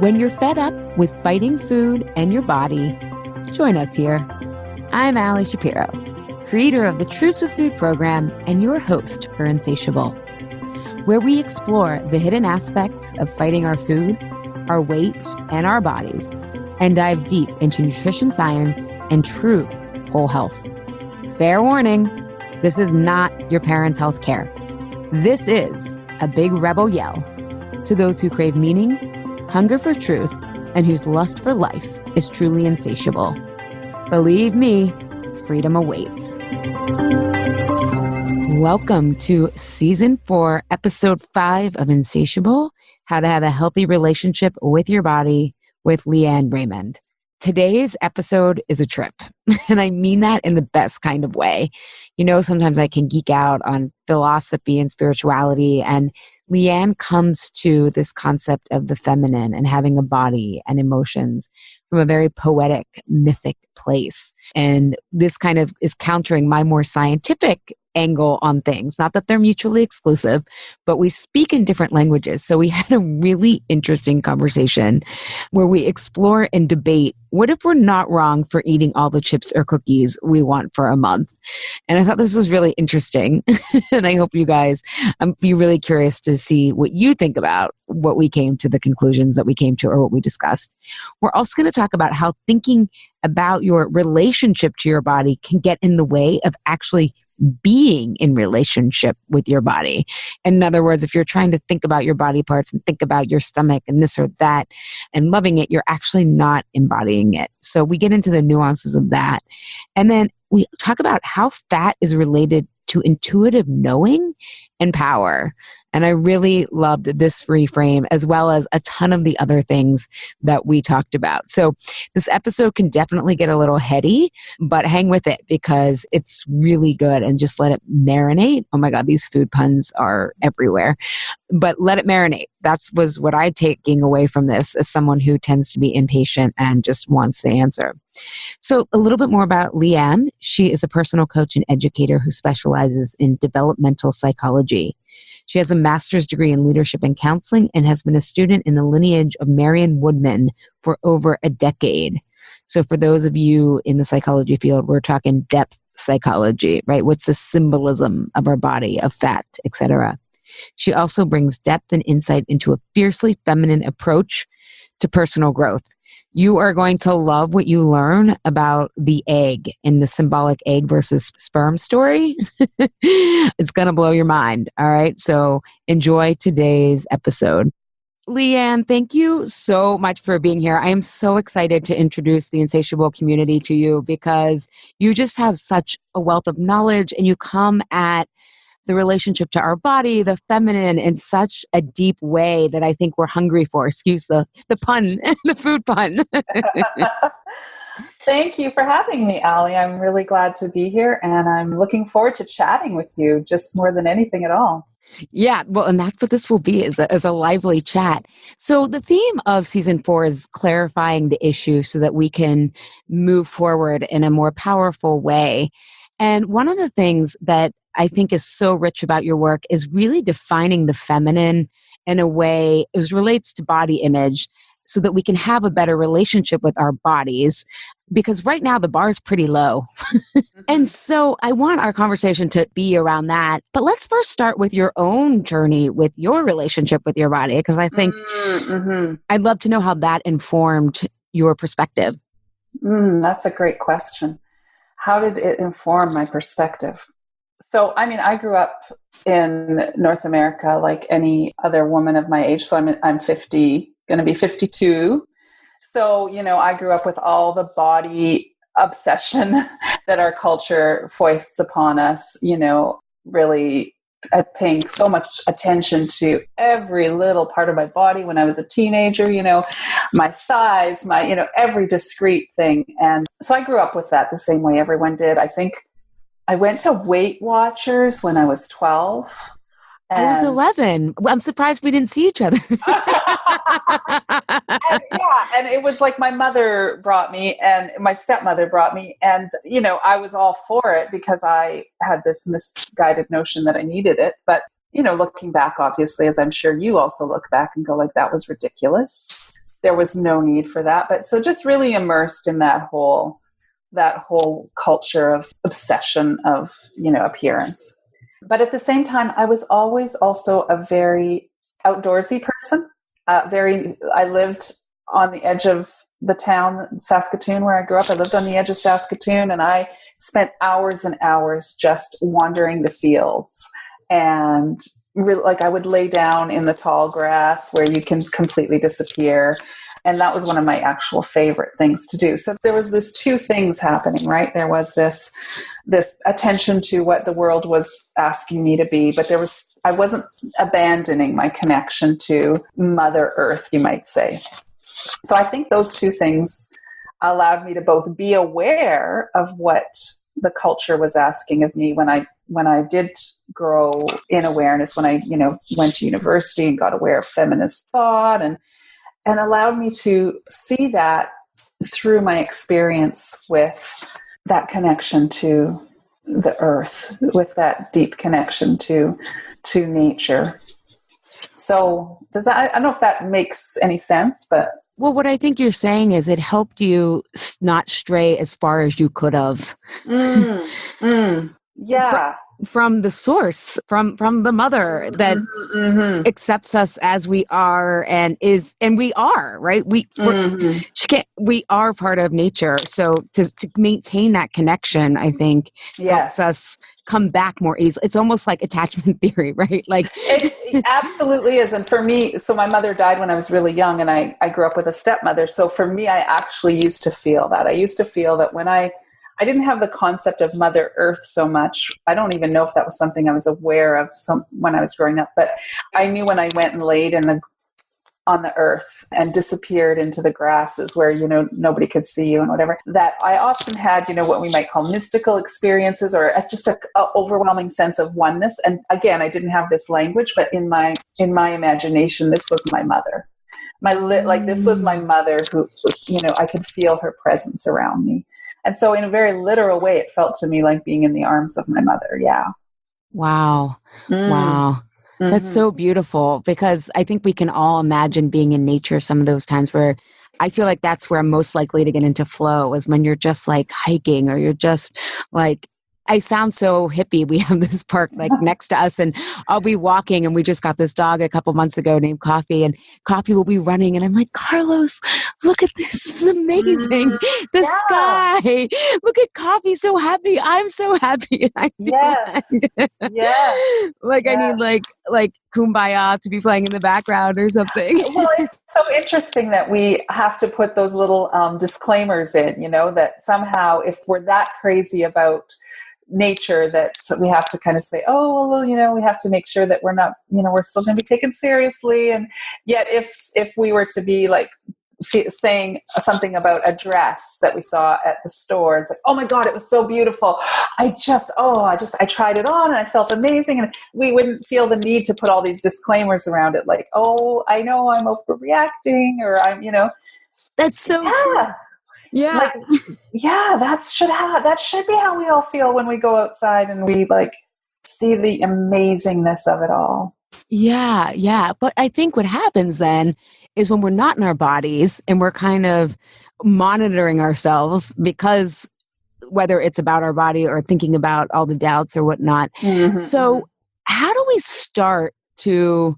When you're fed up with fighting food and your body, join us here. I'm Allie Shapiro, creator of the Truce with Food program and your host for Insatiable, where we explore the hidden aspects of fighting our food, our weight, and our bodies, and dive deep into nutrition science and true whole health. Fair warning, this is not your parents' health care. This is a big rebel yell to those who crave meaning, hunger for truth, and whose lust for life is truly insatiable. Believe me, freedom awaits. Welcome to Season 4, Episode 5 of Insatiable, How to Have a Healthy Relationship with Your Body with Lianne Raymond. Today's episode is a trip, and I mean that in the best kind of way. You know, sometimes I can geek out on philosophy and spirituality, and Lianne comes to this concept of the feminine and having a body and emotions from a very poetic, mythic place. And this kind of is countering my more scientific angle on things. Not that they're mutually exclusive, but we speak in different languages. So we had a really interesting conversation where we explore and debate, what if we're not wrong for eating all the chips or cookies we want for a month? And I thought this was really interesting. And I hope you guys, I'm be really curious to see what you think about what we came to, the conclusions that we came to, or what we discussed. We're also going to talk about how thinking about your relationship to your body can get in the way of actually being in relationship with your body. In other words, if you're trying to think about your body parts and think about your stomach and this or that and loving it, you're actually not embodying it. So we get into the nuances of that. And then we talk about how fat is related to intuitive knowing and power. And I really loved this reframe, as well as a ton of the other things that we talked about. So this episode can definitely get a little heady, but hang with it because it's really good, and just let it marinate. Oh my God, these food puns are everywhere. But let it marinate. That was what I'm taking away from this as someone who tends to be impatient and just wants the answer. So a little bit more about Lianne. She is a personal coach and educator who specializes in developmental psychology. She has a master's degree in leadership and counseling and has been a student in the lineage of Marion Woodman for over a decade. So for those of you in the psychology field, we're talking depth psychology, right? What's the symbolism of our body, of fat, etc. She also brings depth and insight into a fiercely feminine approach to personal growth. You are going to love what you learn about the egg in the symbolic egg versus sperm story. It's going to blow your mind. All right. So enjoy today's episode. Lianne, thank you so much for being here. I am so excited to introduce the Insatiable community to you because you just have such a wealth of knowledge, and you come at the relationship to our body, the feminine, in such a deep way that I think we're hungry for. Excuse the pun, the food pun. Thank you for having me, Allie. I'm really glad to be here, and I'm looking forward to chatting with you just more than anything at all. Yeah, well, and that's what this will be, is a lively chat. So the theme of Season 4 is clarifying the issue so that we can move forward in a more powerful way. And one of the things that I think is so rich about your work is really defining the feminine in a way as relates to body image so that we can have a better relationship with our bodies, because right now the bar is pretty low. And so I want our conversation to be around that. But let's first start with your own journey with your relationship with your body, because I think I'd love to know how that informed your perspective. That's a great question. How did it inform my perspective? So, I mean, I grew up in North America like any other woman of my age. So I'm 50, going to be 52. So, you know, I grew up with all the body obsession that our culture foists upon us, you know, really paying so much attention to every little part of my body when I was a teenager, you know, my thighs, my, you know, every discrete thing. And so I grew up with that the same way everyone did. I think I went to Weight Watchers when I was 12. I was 11. I'm surprised we didn't see each other. And it was like my mother brought me and my stepmother brought me. And, you know, I was all for it because I had this misguided notion that I needed it. But, you know, looking back, obviously, as I'm sure you also look back and go like, that was ridiculous. there was no need for that. But so just really immersed in that whole culture of obsession of, appearance. But at the same time, I was always also a very outdoorsy person. I lived on the edge of the town, Saskatoon, where I grew up. I lived on the edge of Saskatoon, and I spent hours and hours just wandering the fields. And like I would lay down in the tall grass where you can completely disappear. And that was one of my actual favorite things to do. So there was this two things happening, right? There was this attention to what the world was asking me to be, but I wasn't abandoning my connection to Mother Earth, you might say. So I think those two things allowed me to both be aware of what the culture was asking of me when I did grow in awareness, when I, went to university and got aware of feminist thought, and allowed me to see that through my experience with that connection to the earth, with that deep connection to nature. So I don't know if that makes any sense, but. Well, what I think you're saying is it helped you not stray as far as you could have. Yeah. From the source, from the mother that accepts us as we are and we are, right? We are part of nature. So to maintain that connection, I think helps us come back more easily. It's almost like attachment theory, right? Like it absolutely is. And for me, so my mother died when I was really young, and I grew up with a stepmother. So for me, I actually used to feel that. I used to feel that when I didn't have the concept of Mother Earth so much. I don't even know if that was something I was aware of when I was growing up, but I knew when I went and laid on the earth and disappeared into the grasses where, nobody could see you and whatever, that I often had, what we might call mystical experiences, or just a overwhelming sense of oneness. And again, I didn't have this language, but in my imagination, this was my mother. This was my mother who, I could feel her presence around me. And so in a very literal way, it felt to me like being in the arms of my mother. Yeah. Wow. Wow. That's so beautiful, because I think we can all imagine being in nature some of those times where I feel like that's where I'm most likely to get into flow, is when you're just like hiking, or you're just like, I sound so hippie. We have this park like next to us, and I'll be walking, and we just got this dog a couple months ago named Coffee, and Coffee will be running, and I'm like, Carlos, look at this. This is amazing. The sky. Look at Coffee, so happy. I'm so happy. I feel like I need like Kumbaya to be playing in the background or something. Well, it's so interesting that we have to put those little disclaimers in, that somehow if we're that crazy about nature, that we have to kind of say, oh, well, we have to make sure that we're not, we're still going to be taken seriously. And yet if we were to be like saying something about a dress that we saw at the store, it's like, oh my God, it was so beautiful. I tried it on and I felt amazing. And we wouldn't feel the need to put all these disclaimers around it. Like, oh, I know I'm overreacting, or I'm, That's so true. Yeah. That should be how we all feel when we go outside and we like see the amazingness of it all. Yeah, yeah. But I think what happens then is when we're not in our bodies and we're kind of monitoring ourselves, because whether it's about our body or thinking about all the doubts or whatnot. So how do we start to,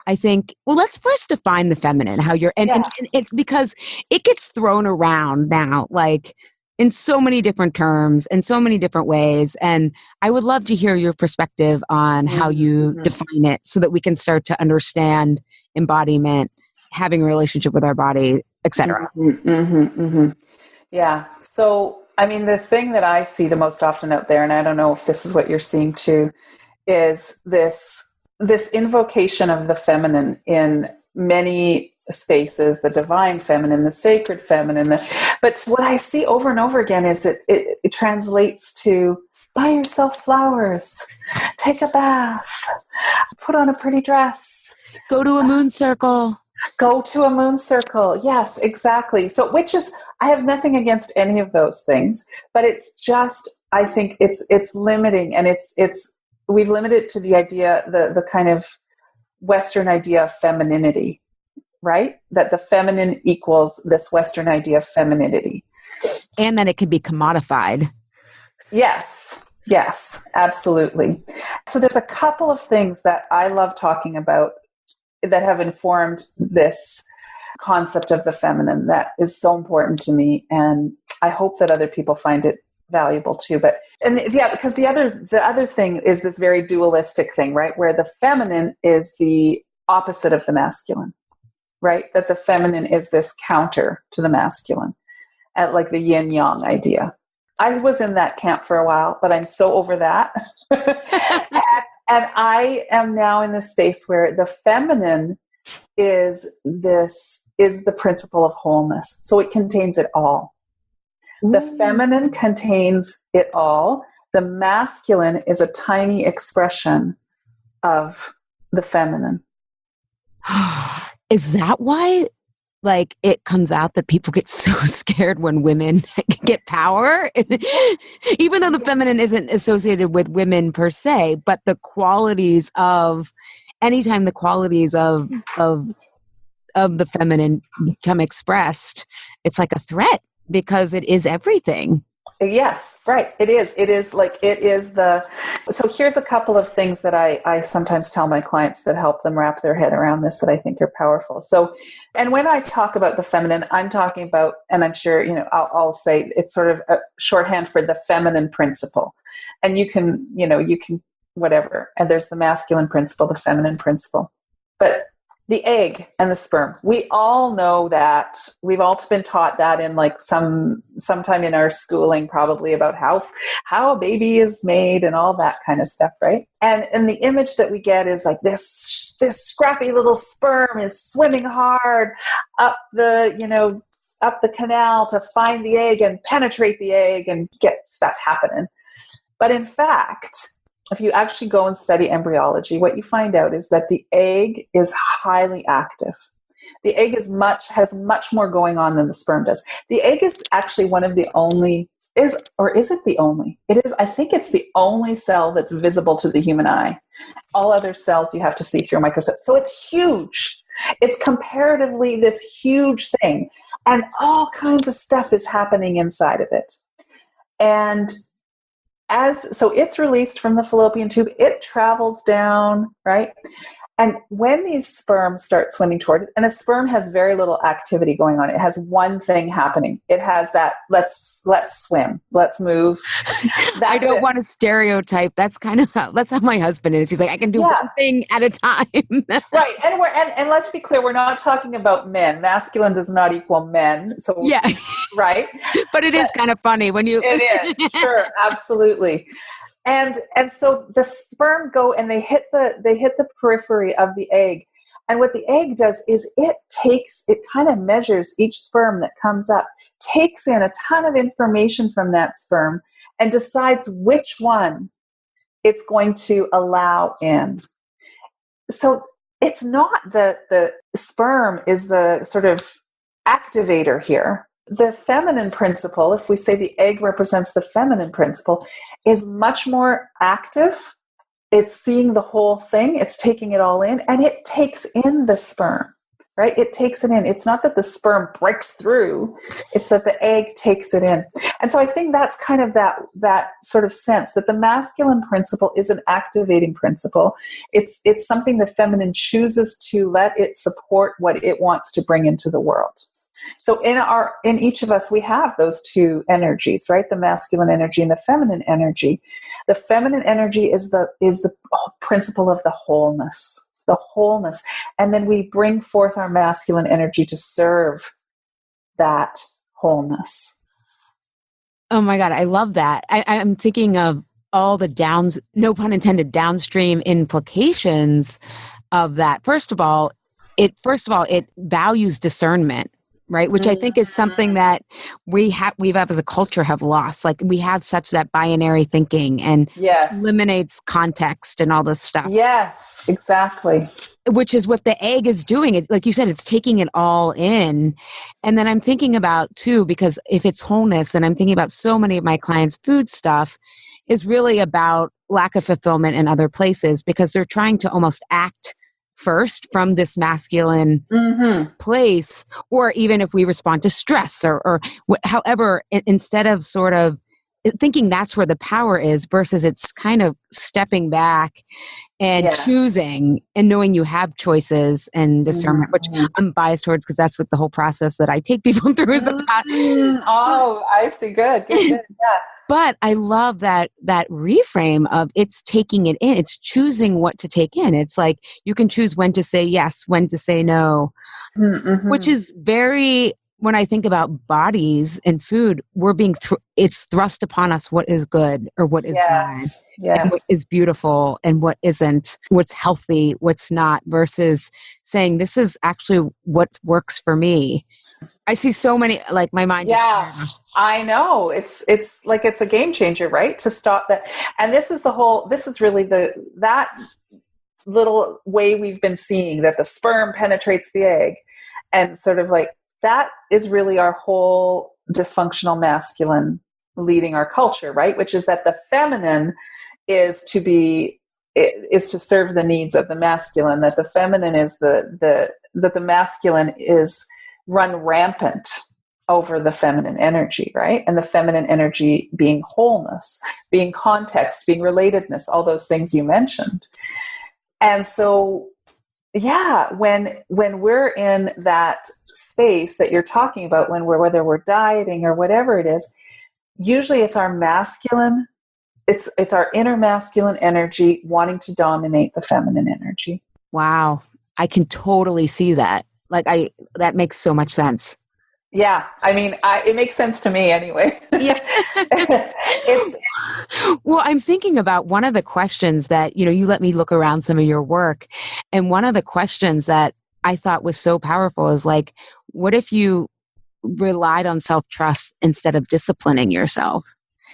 I think, well, let's first define the feminine, how you're, and it's because it gets thrown around now, like in so many different terms and so many different ways. And I would love to hear your perspective on how you define it, so that we can start to understand embodiment, having a relationship with our body, etc. Yeah. So, I mean, the thing that I see the most often out there, and I don't know if this is what you're seeing too, is this invocation of the feminine in many spaces, the divine feminine, the sacred feminine. But what I see over and over again is it translates to buy yourself flowers, take a bath, put on a pretty dress, go to a moon circle. Go to a moon circle. Yes, exactly. So, I have nothing against any of those things, but it's just, I think it's limiting, and we've limited it to the idea, the kind of Western idea of femininity. right? That the feminine equals this Western idea of femininity. And that it can be commodified. Yes, absolutely. So there's a couple of things that I love talking about that have informed this concept of the feminine that is so important to me. And I hope that other people find it valuable too. Because the other thing is this very dualistic thing, right? Where the feminine is the opposite of the masculine, right? That the feminine is this counter to the masculine, at like the yin yang idea. I was in that camp for a while, but I'm so over that. and I am now in this space where the feminine is the principle of wholeness. So it contains it all. The feminine contains it all. The masculine is a tiny expression of the feminine. Is that why, like, it comes out that people get so scared when women get power? Even though the feminine isn't associated with women per se, but the qualities of, anytime the qualities of the feminine become expressed, it's like a threat because it is everything. Yes, right. It is. So here's a couple of things that I sometimes tell my clients that help them wrap their head around this that I think are powerful. So, and when I talk about the feminine, I'm talking about, and I'm sure, I'll say it's sort of a shorthand for the feminine principle. And you can whatever. And there's the masculine principle, the feminine principle. But the egg and the sperm, we all know that. We've all been taught that in like sometime in our schooling, probably, about how a baby is made and all that kind of stuff, right? And the image that we get is like this scrappy little sperm is swimming hard up the canal to find the egg and penetrate the egg and get stuff happening. But in fact, if you actually go and study embryology, what you find out is that the egg is highly active. The egg has much more going on than the sperm does. The egg is actually one of the only, is it the only? It is, I think it's the only cell that's visible to the human eye. All other cells you have to see through a microscope. So it's huge. It's comparatively this huge thing. And all kinds of stuff is happening inside of it. And so it's released from the fallopian tube, it travels down, right? And when these sperms start swimming toward it, and a sperm has very little activity going on. It has one thing happening. It has that, let's swim, let's move. I don't want to stereotype. That's how my husband is. He's like, I can do one thing at a time. Right. And let's be clear, we're not talking about men. Masculine does not equal men. So yeah. Right. But it is kind of funny when you It is, sure, absolutely. And so the sperm go and they hit the periphery of the egg. And what the egg does is it kind of measures each sperm that comes up, takes in a ton of information from that sperm, and decides which one it's going to allow in. So it's not that the sperm is the sort of activator here. The feminine principle, if we say the egg represents the feminine principle, is much more active. It's seeing the whole thing. It's taking it all in, and it takes in the sperm, right? It takes it in. It's not that the sperm breaks through. It's that the egg takes it in. And so I think that's kind of that sort of sense that the masculine principle is an activating principle. It's something the feminine chooses to let it support what it wants to bring into the world. So in each of us, we have those two energies, right? The masculine energy and the feminine energy. The feminine energy is the principle of the wholeness, and then we bring forth our masculine energy to serve that wholeness. Oh my God, I love that. I'm thinking of all the no pun intended, downstream implications of that. First of all, it values discernment. Right, which I think is something that we've as a culture have lost. Like we have such that binary thinking and eliminates context and all this stuff. Yes, exactly. Which is what the egg is doing. It, like you said, it's taking it all in. And then I'm thinking about too, because if it's wholeness, and I'm thinking about so many of my clients' food stuff is really about lack of fulfillment in other places because they're trying to almost act first from this masculine place, or even if we respond to stress or however, instead of sort of thinking that's where the power is versus it's kind of stepping back and choosing and knowing you have choices and discernment, which I'm biased towards because that's what the whole process that I take people through is about. Oh, I see. Good. Yeah. But I love that reframe of it's taking it in. It's choosing what to take in. It's like you can choose when to say yes, when to say no, which is very, when I think about bodies and food, we're being, it's thrust upon us what is good or what is bad, and what is beautiful and what isn't, what's healthy, what's not, versus saying this is actually what works for me. I see so many, like my mind. Yeah, I know. It's like, it's a game changer, right? To stop that. And this is really that little way we've been seeing that the sperm penetrates the egg, and sort of like, that is really our whole dysfunctional masculine leading our culture, right? Which is that the feminine is to serve the needs of the masculine, that the feminine is that the masculine is run rampant over the feminine energy, right? And the feminine energy being wholeness, being context, being relatedness, all those things you mentioned. And so, yeah, when we're in that space that you're talking about, whether we're dieting or whatever it is, usually it's our masculine, it's our inner masculine energy wanting to dominate the feminine energy. Wow. I can totally see that. That makes so much sense. Yeah. I mean, it makes sense to me anyway. Yeah. Well, I'm thinking about one of the questions that, you let me look around some of your work. And one of the questions that I thought was so powerful is like, what if you relied on self-trust instead of disciplining yourself?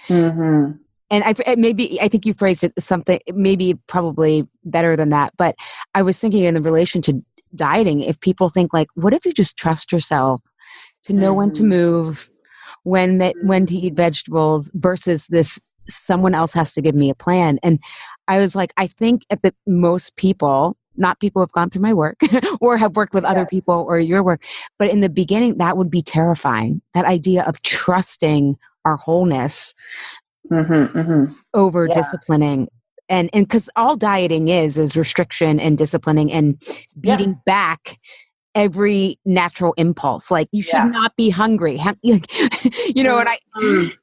And I think you phrased it something, maybe probably better than that. But I was thinking in the relation to dieting, if people think like, what if you just trust yourself to know when to move, when to eat vegetables versus this, someone else has to give me a plan. And I was like, I think most people, not people who have gone through my work or have worked with other people or your work, but in the beginning, that would be terrifying. That idea of trusting our wholeness over disciplining. And because all dieting is restriction and disciplining and beating back every natural impulse. Like you should not be hungry.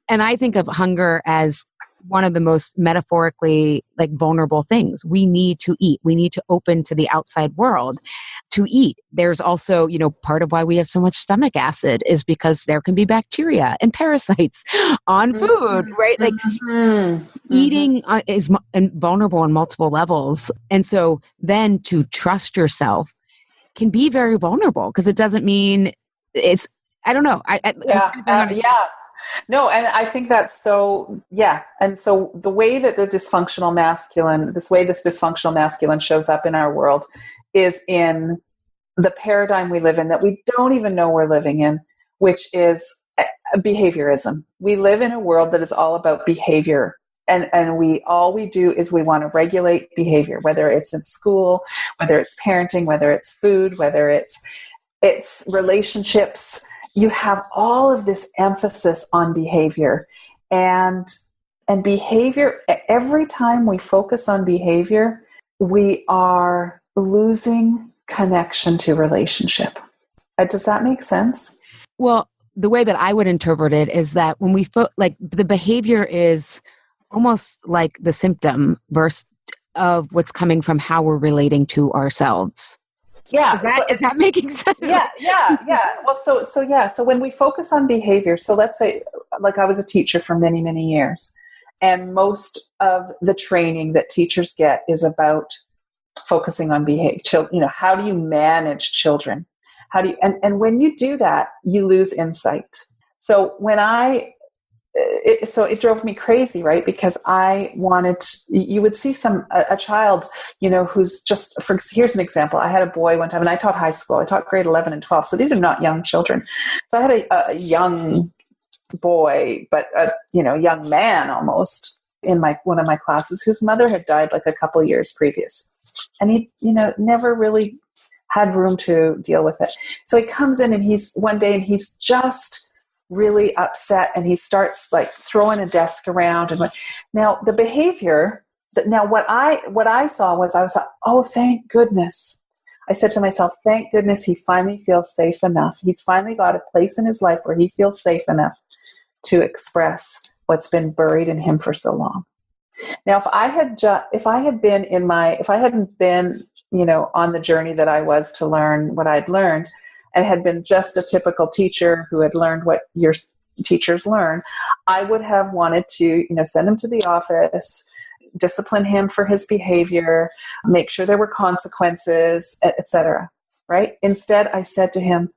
And I think of hunger as one of the most metaphorically like vulnerable things. We need to eat. We need to open to the outside world to eat. There's also, part of why we have so much stomach acid is because there can be bacteria and parasites on food, right? Like eating is vulnerable on multiple levels. And so then to trust yourself can be very vulnerable because it doesn't mean it's, I don't know. No, and I think that's so, And so the way that this dysfunctional masculine shows up in our world is in the paradigm we live in that we don't even know we're living in, which is behaviorism. We live in a world that is all about behavior. And all we do is we want to regulate behavior, whether it's in school, whether it's parenting, whether it's food, whether it's relationships. You have all of this emphasis on behavior, and behavior. Every time we focus on behavior, we are losing connection to relationship. Does that make sense? Well, the way that I would interpret it is that when we like the behavior is almost like the symptom versus of what's coming from how we're relating to ourselves. Yeah. Is that making sense? Yeah. Well, so when we focus on behavior, so let's say, like I was a teacher for many, many years, and most of the training that teachers get is about focusing on behavior. How do you manage children? How do you, and when you do that, you lose insight. So it drove me crazy, right? Because you would see a child, who's just, here's an example. I had a boy one time, and I taught high school. I taught grade 11 and 12. So these are not young children. So I had a young boy, but a young man almost in one of my classes, whose mother had died like a couple of years previous. And he, never really had room to deal with it. So he comes in and one day he's just really upset, and he starts like throwing a desk around. And now the behavior what I saw was, I was like, oh, thank goodness. I said to myself, thank goodness he finally feels safe enough. He's finally got a place in his life where he feels safe enough to express what's been buried in him for so long. Now, if I hadn't been, on the journey that I was to learn what I'd learned, and had been just a typical teacher who had learned what your teachers learn, I would have wanted to, send him to the office, discipline him for his behavior, make sure there were consequences, etc. Right? Instead, I said to him,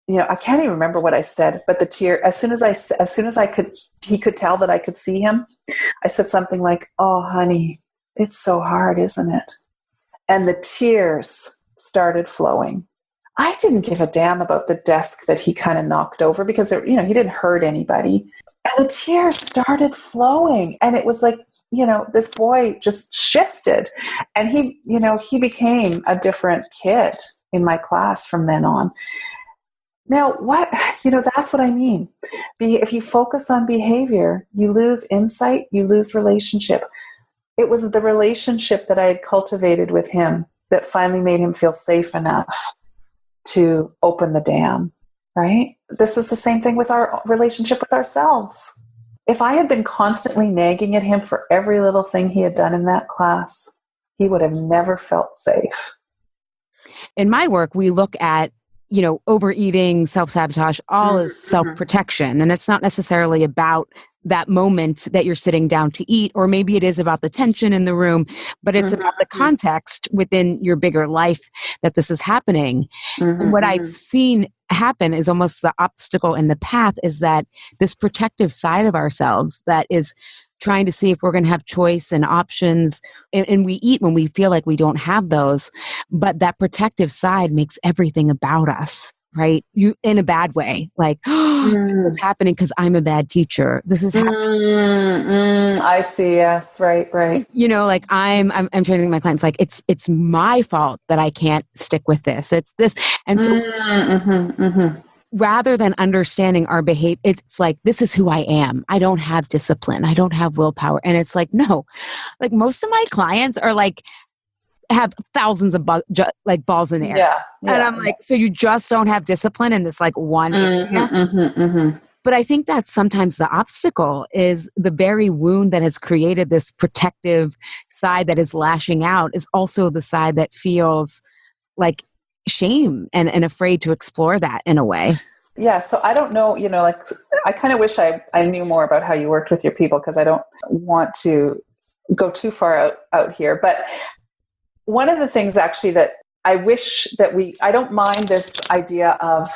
I can't even remember what I said, but the tear, as soon as he could tell that I could see him, I said something like, "Oh, honey, it's so hard, isn't it?" And the tears started flowing. I didn't give a damn about the desk that he kind of knocked over, because he didn't hurt anybody. And the tears started flowing, and it was like, this boy just shifted, and he became a different kid in my class from then on. Now, that's what I mean. If you focus on behavior, you lose insight, you lose relationship. It was the relationship that I had cultivated with him that finally made him feel safe enough to open the dam, right? This is the same thing with our relationship with ourselves. If I had been constantly nagging at him for every little thing he had done in that class, he would have never felt safe. In my work, we look at overeating, self-sabotage, all is self-protection. And it's not necessarily about that moment that you're sitting down to eat, or maybe it is about the tension in the room, but it's about the context within your bigger life that this is happening. And what I've seen happen is almost the obstacle in the path is that this protective side of ourselves that is trying to see if we're going to have choice and options. And we eat when we feel like we don't have those. But that protective side makes everything about us, right? You in a bad way. Like, this is happening because I'm a bad teacher. This is happening. I see. Yes. Right. Like I'm training my clients, like it's my fault that I can't stick with this. It's this. And so rather than understanding our behavior, it's like, this is who I am. I don't have discipline. I don't have willpower. And it's like, no, like most of my clients are like, have thousands of balls in the air. Yeah. And I'm like, so you just don't have discipline in this like one area? But I think that's sometimes the obstacle is the very wound that has created this protective side that is lashing out is also the side that feels like shame and afraid to explore that in a way. Yeah. So I don't know, like I kind of wish I knew more about how you worked with your people, because I don't want to go too far out here. But one of the things actually that I wish that I don't mind this idea of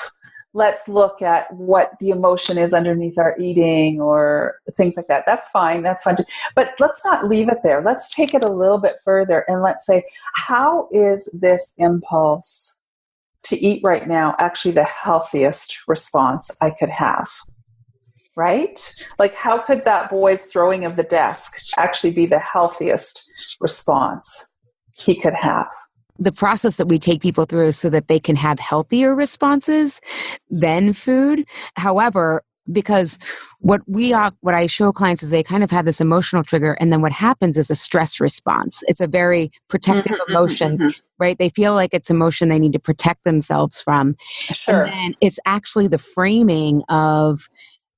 let's look at what the emotion is underneath our eating or things like that. That's fine. That's fine. But let's not leave it there. Let's take it a little bit further and let's say, how is this impulse to eat right now actually the healthiest response I could have? Right? Like, how could that boy's throwing of the desk actually be the healthiest response he could have? The process that we take people through so that they can have healthier responses than food. However, because what I show clients is they kind of have this emotional trigger, and then what happens is a stress response. It's a very protective emotion, right? They feel like it's emotion they need to protect themselves from. Sure. And then it's actually the framing of,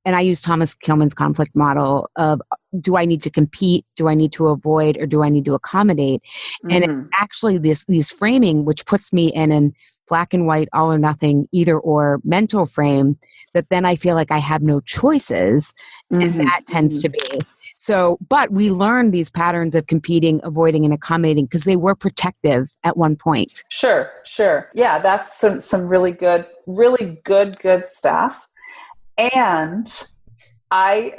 and I use Thomas Kilmann's conflict model of, do I need to compete? Do I need to avoid? Or do I need to accommodate? And it's actually these framing, which puts me in an black and white, all or nothing, either or mental frame, that then I feel like I have no choices. And that tends to be. So, but we learn these patterns of competing, avoiding, and accommodating because they were protective at one point. Sure. Yeah, that's some really good stuff. And I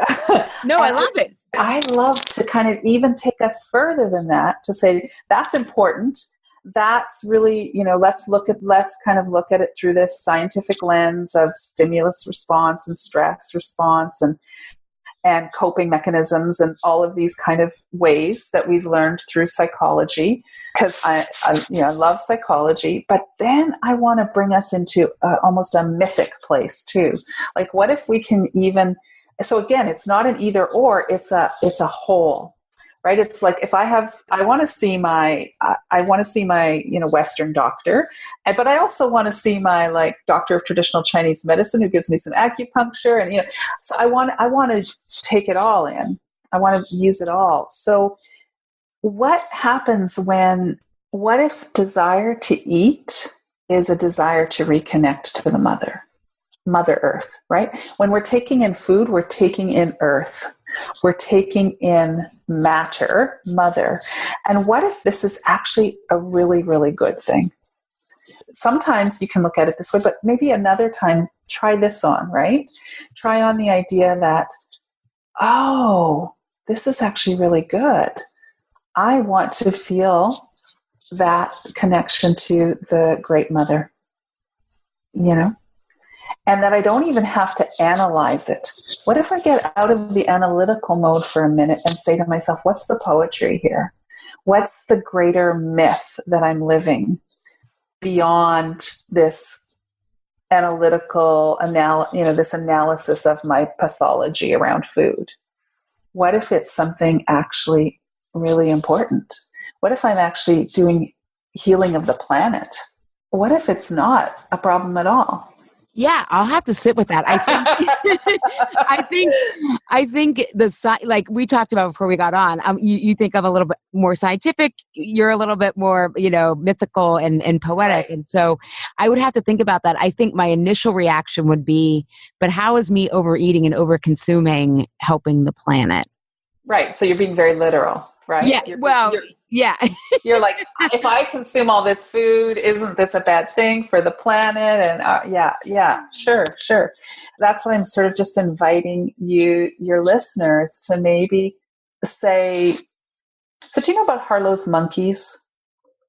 love it. I love to kind of even take us further than that to say that's important. That's really, let's kind of look at it through this scientific lens of stimulus response and stress response. and coping mechanisms and all of these kind of ways that we've learned through psychology, because I love psychology, but then I want to bring us into almost a mythic place too. Like, what if we can even, so again, it's not an either or, it's a whole. Right? It's like if I want to see my Western doctor, but I also want to see my like doctor of traditional Chinese medicine who gives me some acupuncture, and so I want to take it all in. I want to use it all. So what happens what if desire to eat is a desire to reconnect to the Mother Earth, right? When we're taking in food, we're taking in earth. We're taking in matter, mother. And what if this is actually a really, really good thing? Sometimes you can look at it this way, but maybe another time, try this on, right? Try on the idea that, oh, this is actually really good. I want to feel that connection to the Great Mother, and that I don't even have to analyze it. What if I get out of the analytical mode for a minute and say to myself, what's the poetry here? What's the greater myth that I'm living beyond this analytical, this analysis of my pathology around food? What if it's something actually really important? What if I'm actually doing healing of the planet? What if it's not a problem at all? Yeah, I'll have to sit with that. I think like we talked about before we got on, you think of a little bit more scientific, you're a little bit more, mythical and poetic. Right. And so I would have to think about that. I think my initial reaction would be, but how is me overeating and over consuming helping the planet? Right. So you're being very literal, right? Yeah. Yeah. You're like, if I consume all this food, isn't this a bad thing for the planet? And sure. That's what I'm sort of just inviting your listeners to maybe say. So do you know about Harlow's monkeys?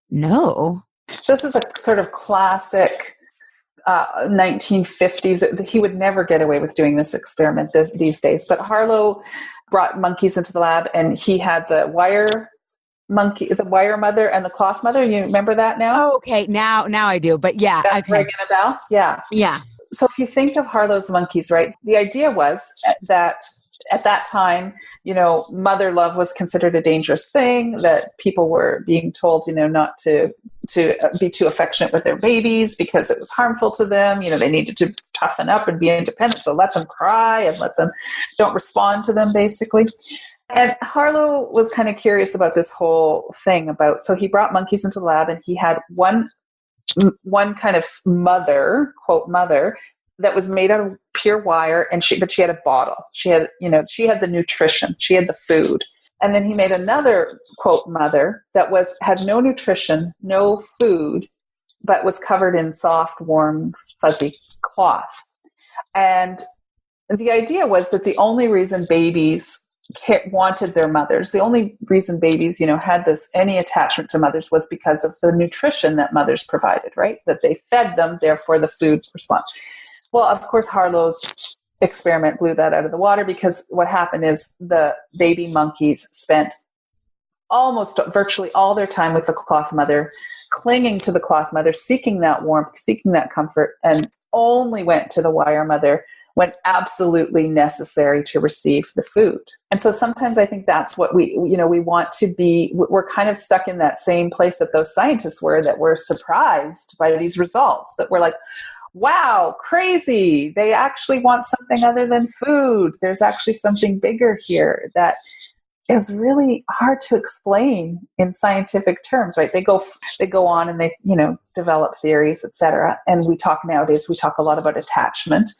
No. So this is a sort of classic 1950s. He would never get away with doing this experiment these days. But Harlow brought monkeys into the lab, and he had the wire mother and the cloth mother. You remember that now? Oh, okay. Now I do. But yeah. That's okay. ringing a bell? Yeah. Yeah. So if you think of Harlow's monkeys, right, the idea was that at that time, mother love was considered a dangerous thing, that people were being told, not to be too affectionate with their babies because it was harmful to them. They needed to toughen up and be independent. So let them cry and don't respond to them, basically. And Harlow was kind of curious about this whole thing so he brought monkeys into the lab, and he had one kind of mother, quote mother, that was made out of pure wire, but she had a bottle. She had the nutrition, she had the food. And then he made another, quote mother, that had no nutrition, no food, but was covered in soft, warm, fuzzy cloth. And the idea was that the only reason babies wanted their mothers, the only reason babies, had any attachment to mothers, was because of the nutrition that mothers provided, right? That they fed them, therefore the food response. Well, of course, Harlow's experiment blew that out of the water, because what happened is the baby monkeys spent almost virtually all their time with the cloth mother, clinging to the cloth mother, seeking that warmth, seeking that comfort, and only went to the wire mother when absolutely necessary to receive the food. And so sometimes I think that's what we want to be. We're kind of stuck in that same place that those scientists were, that we're surprised by these results, that we're like, wow, crazy. They actually want something other than food. There's actually something bigger here that is really hard to explain in scientific terms, right? They go on and they, develop theories, etc. And nowadays we talk a lot about attachment.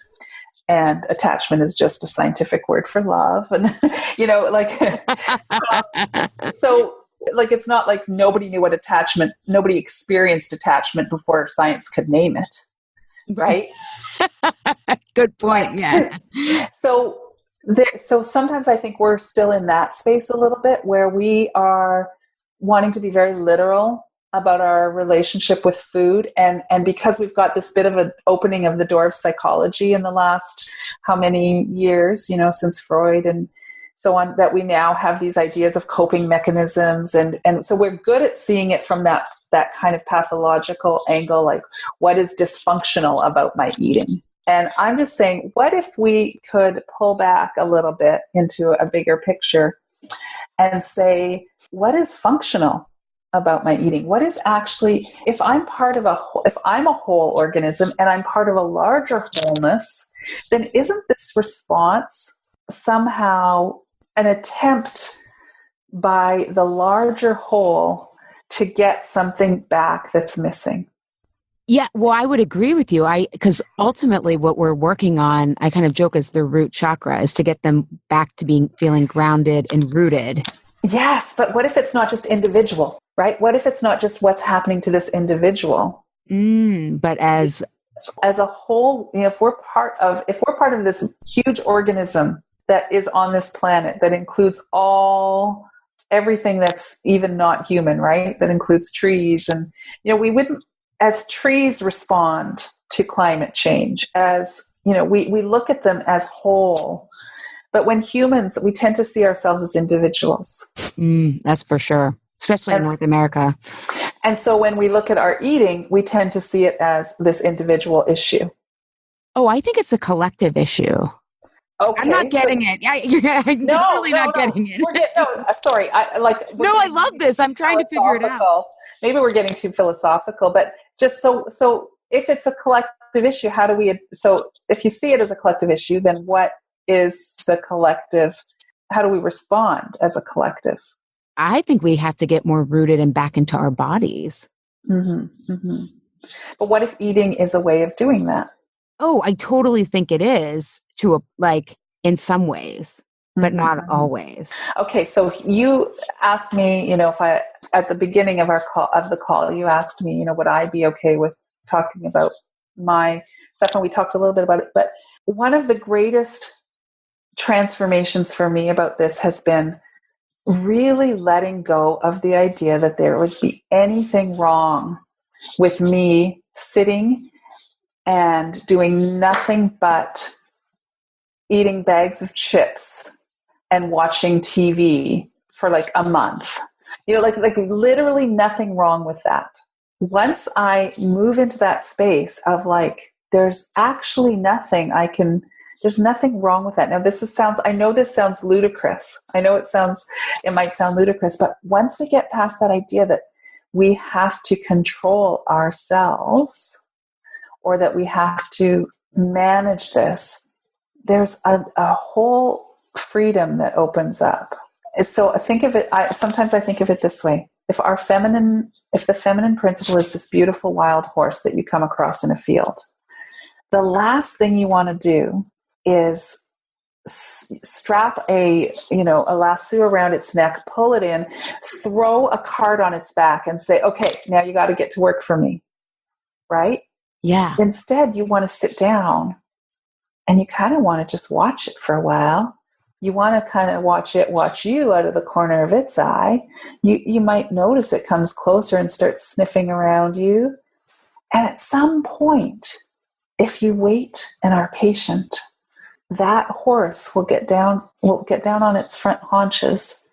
And attachment is just a scientific word for love. And, so it's not like nobody knew what attachment, nobody experienced attachment before science could name it. Right? Good point. Yeah. So sometimes I think we're still in that space a little bit, where we are wanting to be very literal about our relationship with food, and because we've got this bit of an opening of the door of psychology in the last how many years, since Freud and so on, that we now have these ideas of coping mechanisms, and so we're good at seeing it from that kind of pathological angle, like what is dysfunctional about my eating. And I'm just saying, what if we could pull back a little bit into a bigger picture and say, what is functional about my eating? What is actually, if I'm a whole organism and I'm part of a larger wholeness, then isn't this response somehow an attempt by the larger whole to get something back that's missing? Yeah, well, I would agree with you. Because ultimately what we're working on, I kind of joke, as the root chakra, is to get them back to feeling grounded and rooted. Yes, but what if it's not just individual, right? What if it's not just what's happening to this individual? But as a whole, if we're part of this huge organism that is on this planet, that includes everything that's even not human, right? That includes trees, and we wouldn't, as trees respond to climate change, as we look at them as whole. But when humans, we tend to see ourselves as individuals. That's for sure, especially in North America. And so when we look at our eating, we tend to see it as this individual issue. Oh, I think it's a collective issue. Okay, I'm not getting it. I'm literally not getting it. Sorry. I love this. I'm trying to figure it out. Maybe we're getting too philosophical, but just so if it's a collective issue, if you see it as a collective issue, then what is the collective? How do we respond as a collective? I think we have to get more rooted and back into our bodies. Mm-hmm, mm-hmm. But what if eating is a way of doing that? Oh, I totally think it is, in some ways, but not always. Okay, so you asked me, if I, at the beginning of the call, you asked me, would I be okay with talking about my stuff? And we talked a little bit about it. But one of the greatest transformations for me about this has been really letting go of the idea that there would be anything wrong with me sitting and doing nothing but eating bags of chips and watching TV for a month. Literally nothing wrong with that. Once I move into that space of there's actually nothing there's nothing wrong with that. Now I know this sounds ludicrous. I know it might sound ludicrous, but once we get past that idea that we have to control ourselves or that we have to manage this, there's a whole freedom that opens up. So sometimes I think of it this way. If the feminine principle is this beautiful wild horse that you come across in a field, the last thing you want to do is strap a lasso around its neck, pull it in, throw a cart on its back and say, okay, now you got to get to work for me. Right? Yeah. Instead, you want to sit down and you kind of want to just watch it for a while. You want to kind of watch it watch you out of the corner of its eye. You might notice it comes closer and starts sniffing around you. And at some point, if you wait and are patient, that horse will get down on its front haunches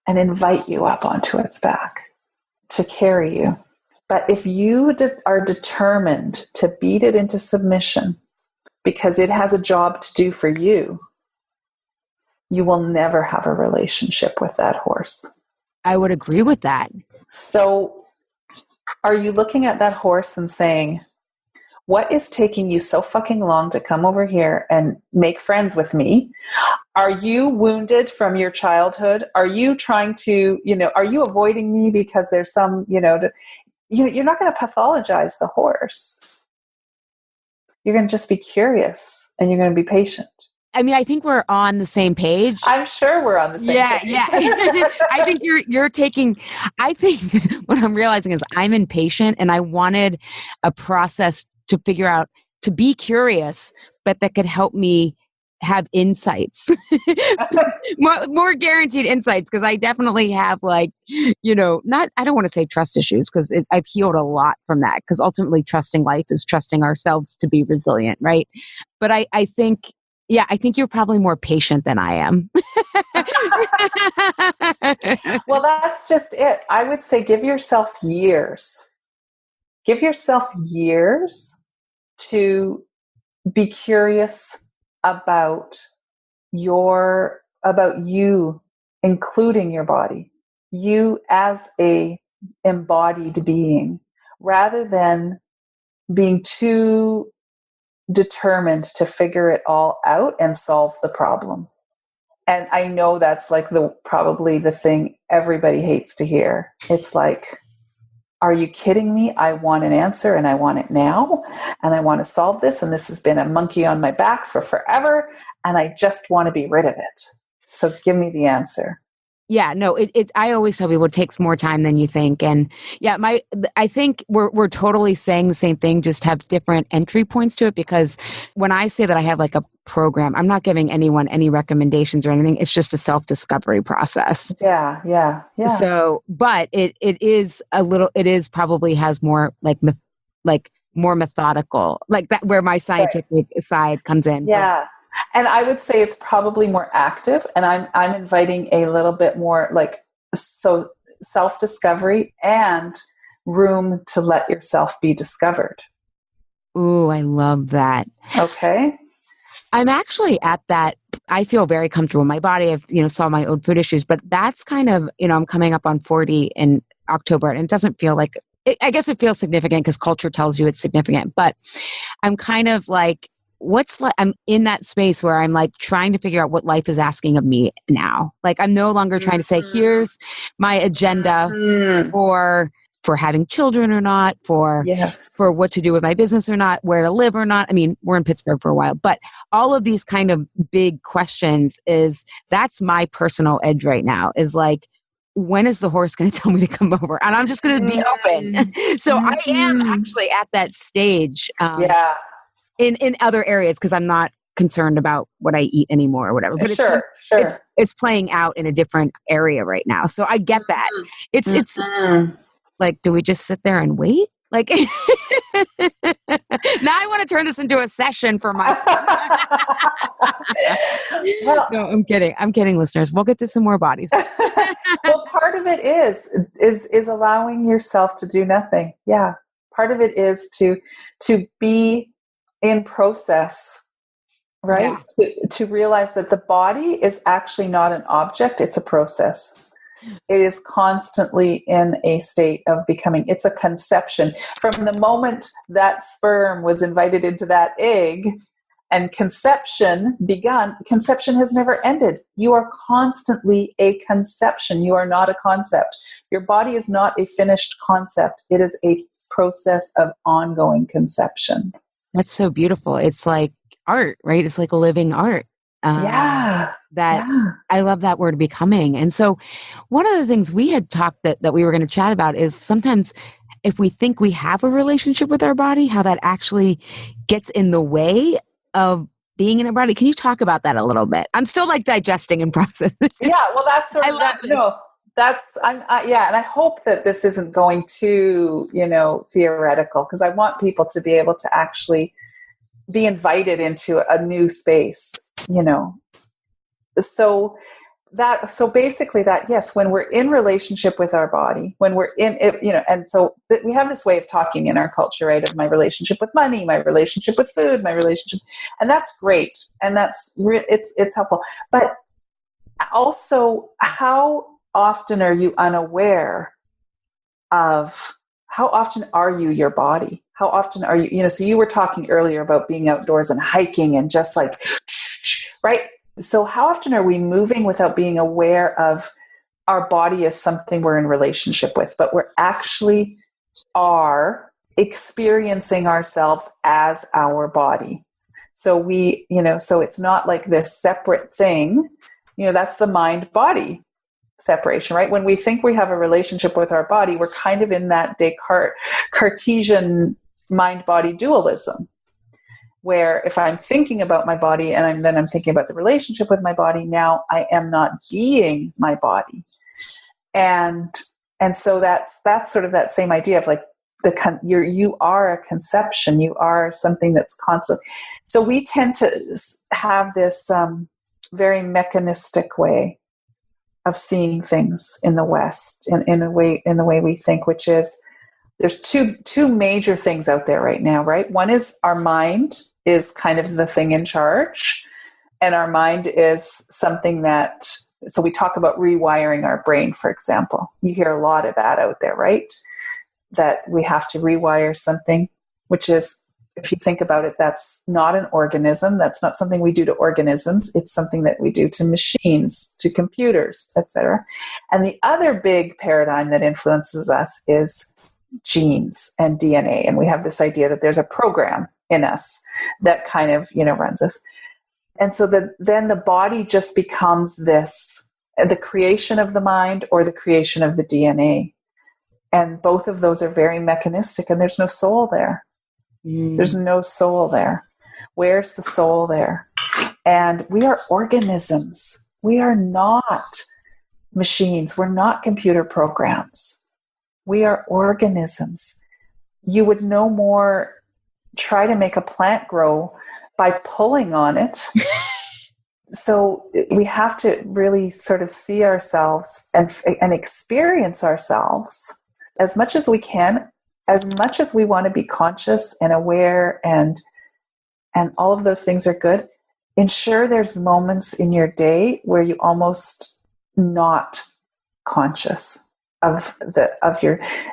and invite you up onto its back to carry you. But if you just are determined to beat it into submission because it has a job to do for you, you will never have a relationship with that horse. I would agree with that. So are you looking at that horse and saying, what is taking you so fucking long to come over here and make friends with me? Are you wounded from your childhood? Are you trying to, are you avoiding me because there's some, you're not going to pathologize the horse. You're going to just be curious and you're going to be patient. I mean, I think we're on the same page. I'm sure we're on the same page. Yeah. I think you're taking, I think what I'm realizing is I'm impatient and I wanted a process to figure out, to be curious, but that could help me have insights, more guaranteed insights. Cause I definitely have like, I don't want to say trust issues because I've healed a lot from that. Cause ultimately trusting life is trusting ourselves to be resilient. Right. But I think, I think you're probably more patient than I am. Well, that's just it. I would say give yourself years. Give yourself years to be curious about you, including your body, you as a embodied being, rather than being too determined to figure it all out and solve the problem. And I know that's like probably the thing everybody hates to hear. It's like, are you kidding me? I want an answer and I want it now. And I want to solve this. And this has been a monkey on my back for forever. And I just want to be rid of it. So give me the answer. Yeah, no, I always tell people it takes more time than you think. And I think we're totally saying the same thing, just have different entry points to it. Because when I say that I have like a program, I'm not giving anyone any recommendations or anything. It's just a self-discovery process. Yeah. So, but it is probably has more like more methodical, like that, where my scientific side comes in. Yeah. And I would say it's probably more active, and I'm inviting a little bit more like, so self-discovery and room to let yourself be discovered. Ooh, I love that. Okay. I'm actually at that. I feel very comfortable in my body. I've, solved my own food issues, but that's kind of, I'm coming up on 40 in October, and it doesn't feel like I guess it feels significant because culture tells you it's significant, but I'm kind of like, I'm in that space where I'm like trying to figure out what life is asking of me now. Like I'm no longer trying to say, here's my agenda for having children or not, for what to do with my business or not, where to live or not. I mean, we're in Pittsburgh for a while, but all of these kind of big questions that's my personal edge right now, is like, when is the horse going to tell me to come over? And I'm just going to be open. So I am actually at that stage. In other areas, because I'm not concerned about what I eat anymore or whatever. But it's playing out in a different area right now. So I get that. It's like, do we just sit there and wait? Like now I want to turn this into a session for myself. Well, no, I'm kidding, listeners. We'll get to some more bodies. Well, part of it is allowing yourself to do nothing. Yeah. Part of it is to be in process, right? Yeah. To realize that the body is actually not an object, it's a process. It is constantly in a state of becoming. It's a conception. From the moment that sperm was invited into that egg and conception begun, conception has never ended. You are constantly a conception. You are not a concept. Your body is not a finished concept. It is a process of ongoing conception. That's so beautiful. It's like art, right? It's like a living art. I love that word, becoming. And so one of the things we had talked that we were going to chat about is sometimes if we think we have a relationship with our body, how that actually gets in the way of being in our body. Can you talk about that a little bit? I'm still like digesting and processing. Yeah, well, that's sort of and I hope that this isn't going too, theoretical, because I want people to be able to actually be invited into a new space, So basically yes, when we're in relationship with our body, when we're in it, and so we have this way of talking in our culture, right? Of my relationship with money, my relationship with food, my relationship, and that's great. And it's helpful. But also, how often are you unaware of how often are you your body? How often are you, so you were talking earlier about being outdoors and hiking and just like, right? So how often are we moving without being aware of our body as something we're in relationship with, but we're actually are experiencing ourselves as our body. So so it's not like this separate thing, that's the mind-body separation, right? When we think we have a relationship with our body, we're kind of in that Cartesian mind-body dualism. where if I'm thinking about my body and I'm thinking about the relationship with my body, now I am not being my body. And so that's sort of that same idea of like you are a conception, you are something that's constant. So we tend to have this very mechanistic way of seeing things in the West, in the way we think, which is there's two major things out there right now, right? One is our mind is kind of the thing in charge, and our mind is something that, so we talk about rewiring our brain, for example. You hear a lot of that out there, right? That we have to rewire something, which is, if you think about it, that's not an organism. That's not something we do to organisms. It's something that we do to machines, to computers, etc. And the other big paradigm that influences us is genes and DNA. And we have this idea that there's a program in us that kind of, runs us. And so then the body just becomes the creation of the mind or the creation of the DNA. And both of those are very mechanistic, and there's no soul there. There's no soul there. Where's the soul there? And we are organisms. We are not machines. We're not computer programs. We are organisms. You would no more try to make a plant grow by pulling on it. So we have to really sort of see ourselves and experience ourselves as much as we can, as much as we want to be conscious and aware, and all of those things are good. Ensure there's moments in your day where you almost not conscious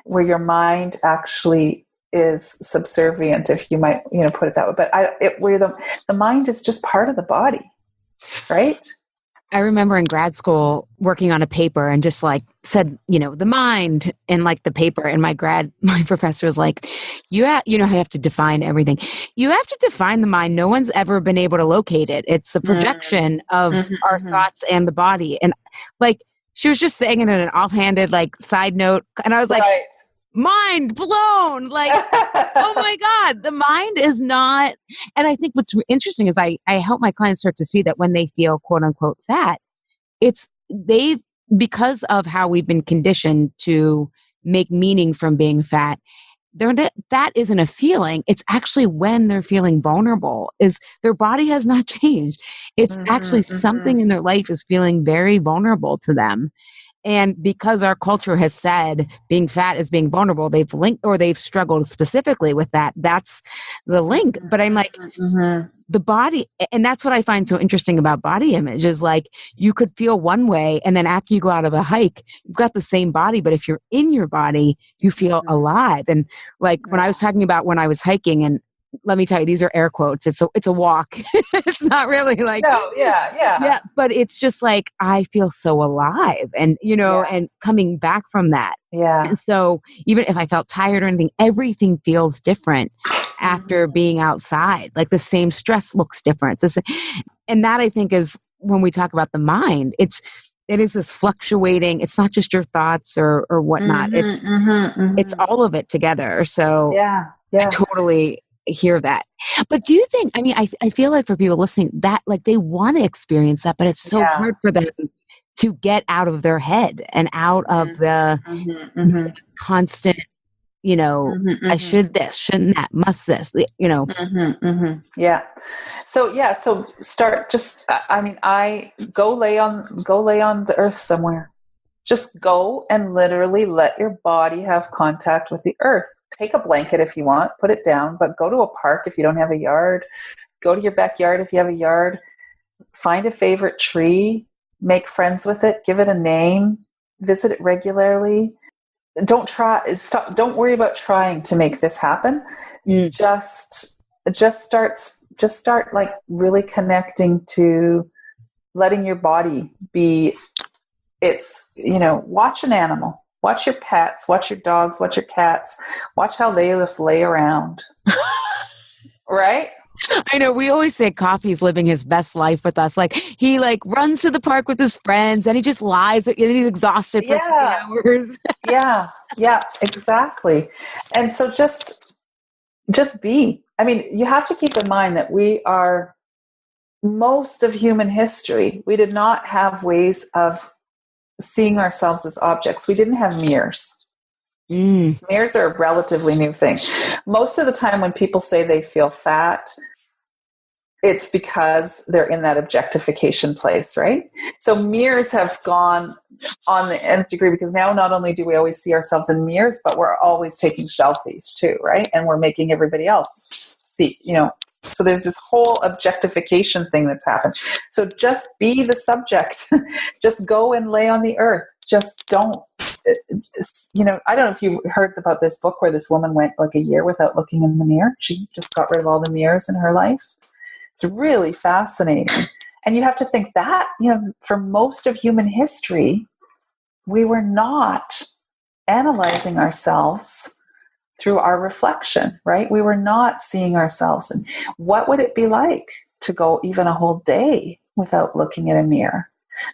where your mind actually is subservient, if you might, put it that way. But where the mind is just part of the body, right? I remember in grad school working on a paper and just like said, the mind in like the paper, and my professor was like, I have to define everything. You have to define the mind. No one's ever been able to locate it. It's a projection of our thoughts and the body. And like, she was just saying it in an offhanded, like, side note. And I was like, right. Mind blown. Like, oh my God, the mind is not. And I think what's interesting is I help my clients start to see that when they feel quote unquote fat, because of how we've been conditioned to make meaning from being fat, that isn't a feeling. It's actually when they're feeling vulnerable, is their body has not changed. It's actually something in their life is feeling very vulnerable to them. And because our culture has said being fat is being vulnerable, they've linked, or they've struggled specifically with that. That's the link. But I'm like, the body, and that's what I find so interesting about body image is like, you could feel one way, and then after you go out of a hike, you've got the same body, but if you're in your body, you feel alive. And like when I was talking about when I was hiking, and let me tell you, these are air quotes. It's a walk. It's not really like, no, yeah. But it's just like, I feel so alive, and, and coming back from that. Yeah. And so even if I felt tired or anything, everything feels different after being outside. Like the same stress looks different. And that, I think, is when we talk about the mind, it is this fluctuating. It's not just your thoughts or whatnot. It's all of it together. So yeah. I totally hear that. But do you think, I feel like for people listening, that like they want to experience that, but it's so hard for them to get out of their head and out of the constant, I should this, shouldn't that, must this, Yeah. So start just, I go lay on the earth somewhere. Just go and literally let your body have contact with the earth. Take a blanket if you want, put it down, but go to a park if you don't have a yard. Go to your backyard if you have a yard. Find a favorite tree, make friends with it, give it a name, visit it regularly. Don't worry about trying to make this happen. Just start like really connecting to letting your body be. It's, watch an animal, watch your pets, watch your dogs, watch your cats, watch how they just lay around. Right? I know, we always say Coffee's living his best life with us. Like he runs to the park with his friends, then he just lies, and he's exhausted for 3 hours. Yeah, exactly. And so just be, I mean, you have to keep in mind that we are most of human history. We did not have ways of seeing ourselves as objects. We didn't have mirrors. Mirrors are a relatively new thing. Most of the time when people say they feel fat, it's because they're in that objectification place, right? So mirrors have gone on the nth degree, because now not only do we always see ourselves in mirrors, but we're always taking selfies too, right? And we're making everybody else see, so there's this whole objectification thing that's happened. So just be the subject. Just go and lay on the earth. Just don't, I don't know if you heard about this book where this woman went like a year without looking in the mirror. She just got rid of all the mirrors in her life. It's really fascinating. And you have to think that, for most of human history, we were not analyzing ourselves through our reflection, right? We were not seeing ourselves. And what would it be like to go even a whole day without looking at a mirror?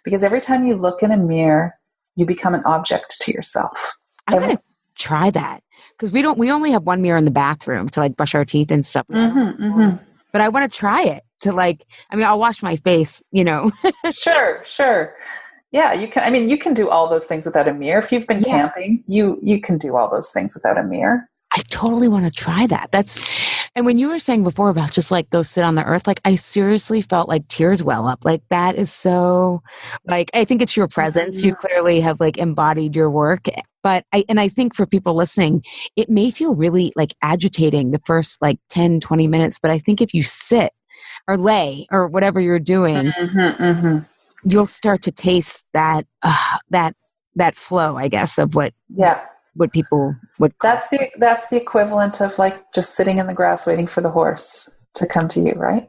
Because every time you look in a mirror, you become an object to yourself. I'm going to try that, because we only have one mirror in the bathroom to like brush our teeth and stuff. But I want to try it to I'll wash my face, Sure. Yeah, you can. You can do all those things without a mirror. If you've been camping, you can do all those things without a mirror. I totally want to try that. And when you were saying before about just go sit on the earth, I seriously felt like tears well up. That is so, I think it's your presence. You clearly have embodied your work. But I think for people listening, it may feel really agitating the first 10, 20 minutes. But I think if you sit or lay or whatever you're doing, you'll start to taste that flow, I guess, of what people would call. That's the equivalent of just sitting in the grass waiting for the horse to come to you, right?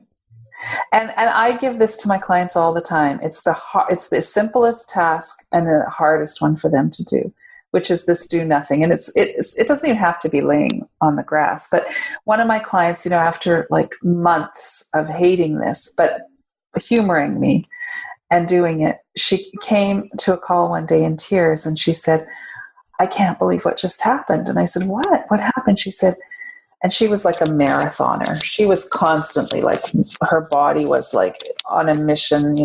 And I give this to my clients all the time. It's the simplest task and the hardest one for them to do, which is this do nothing. And it doesn't even have to be laying on the grass. But one of my clients, after months of hating this, but humoring me and doing it, she came to a call one day in tears, and she said, I can't believe what just happened. And I said, what? What happened? She said, and she was like a marathoner. She was constantly her body was on a mission,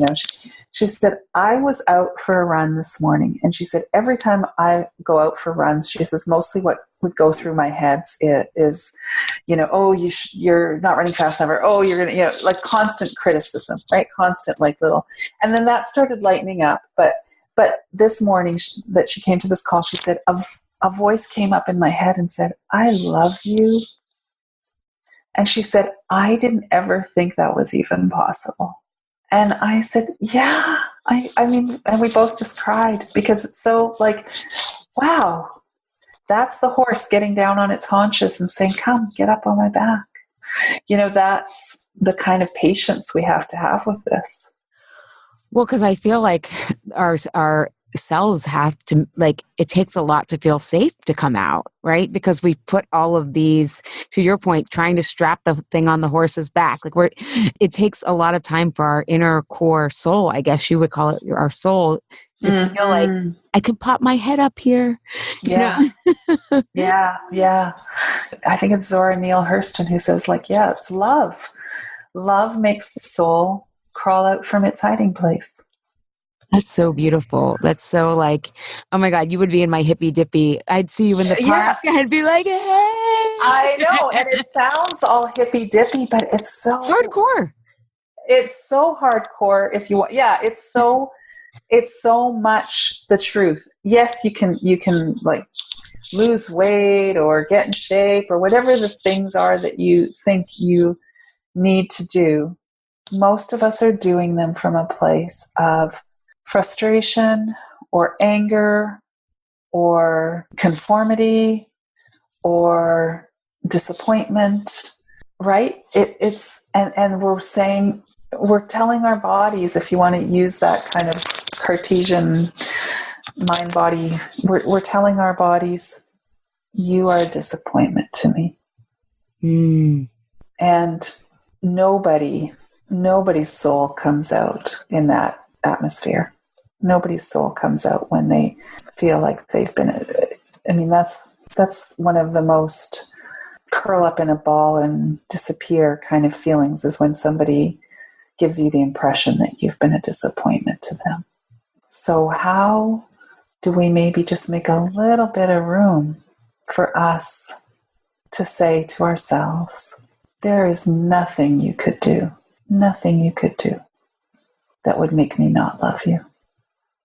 She said, I was out for a run this morning. And she said, every time I go out for runs, she says, mostly what would go through my head is, oh, you're not running fast enough. Or, oh, you're going to, constant criticism, right? Constant little. And then that started lightening up. But this morning that she came to this call, she said, a voice came up in my head and said, I love you. And she said, I didn't ever think that was even possible. And I said, yeah, and we both just cried, because it's so wow, that's the horse getting down on its haunches and saying, come, get up on my back. That's the kind of patience we have to have with this. Well, because I feel our cells have to, it takes a lot to feel safe to come out, right? Because we put all of these, to your point, trying to strap the thing on the horse's back. It takes a lot of time for our inner core soul, I guess you would call it, our soul, to feel I can pop my head up here. Yeah. Yeah. I think it's Zora Neale Hurston who says it's love. Love makes the soul crawl out from its hiding place. That's so beautiful. That's so oh my God, you would be in my hippy dippy. I'd see you in the park. Yeah. I'd be like, hey. I know. And it sounds all hippy dippy, but it's so hardcore. It's so hardcore if you want. Yeah. It's so much the truth. Yes, you can lose weight or get in shape or whatever the things are that you think you need to do. Most of us are doing them from a place of frustration or anger or conformity or disappointment, right? And we're telling our bodies, if you want to use that kind of Cartesian mind body, we're telling our bodies, you are a disappointment to me. And nobody's soul comes out in that atmosphere. Nobody's soul comes out when they feel like they've been, that's one of the most curl up in a ball and disappear kind of feelings is when somebody gives you the impression that you've been a disappointment to them. So how do we maybe just make a little bit of room for us to say to ourselves, there is nothing you could do that would make me not love you.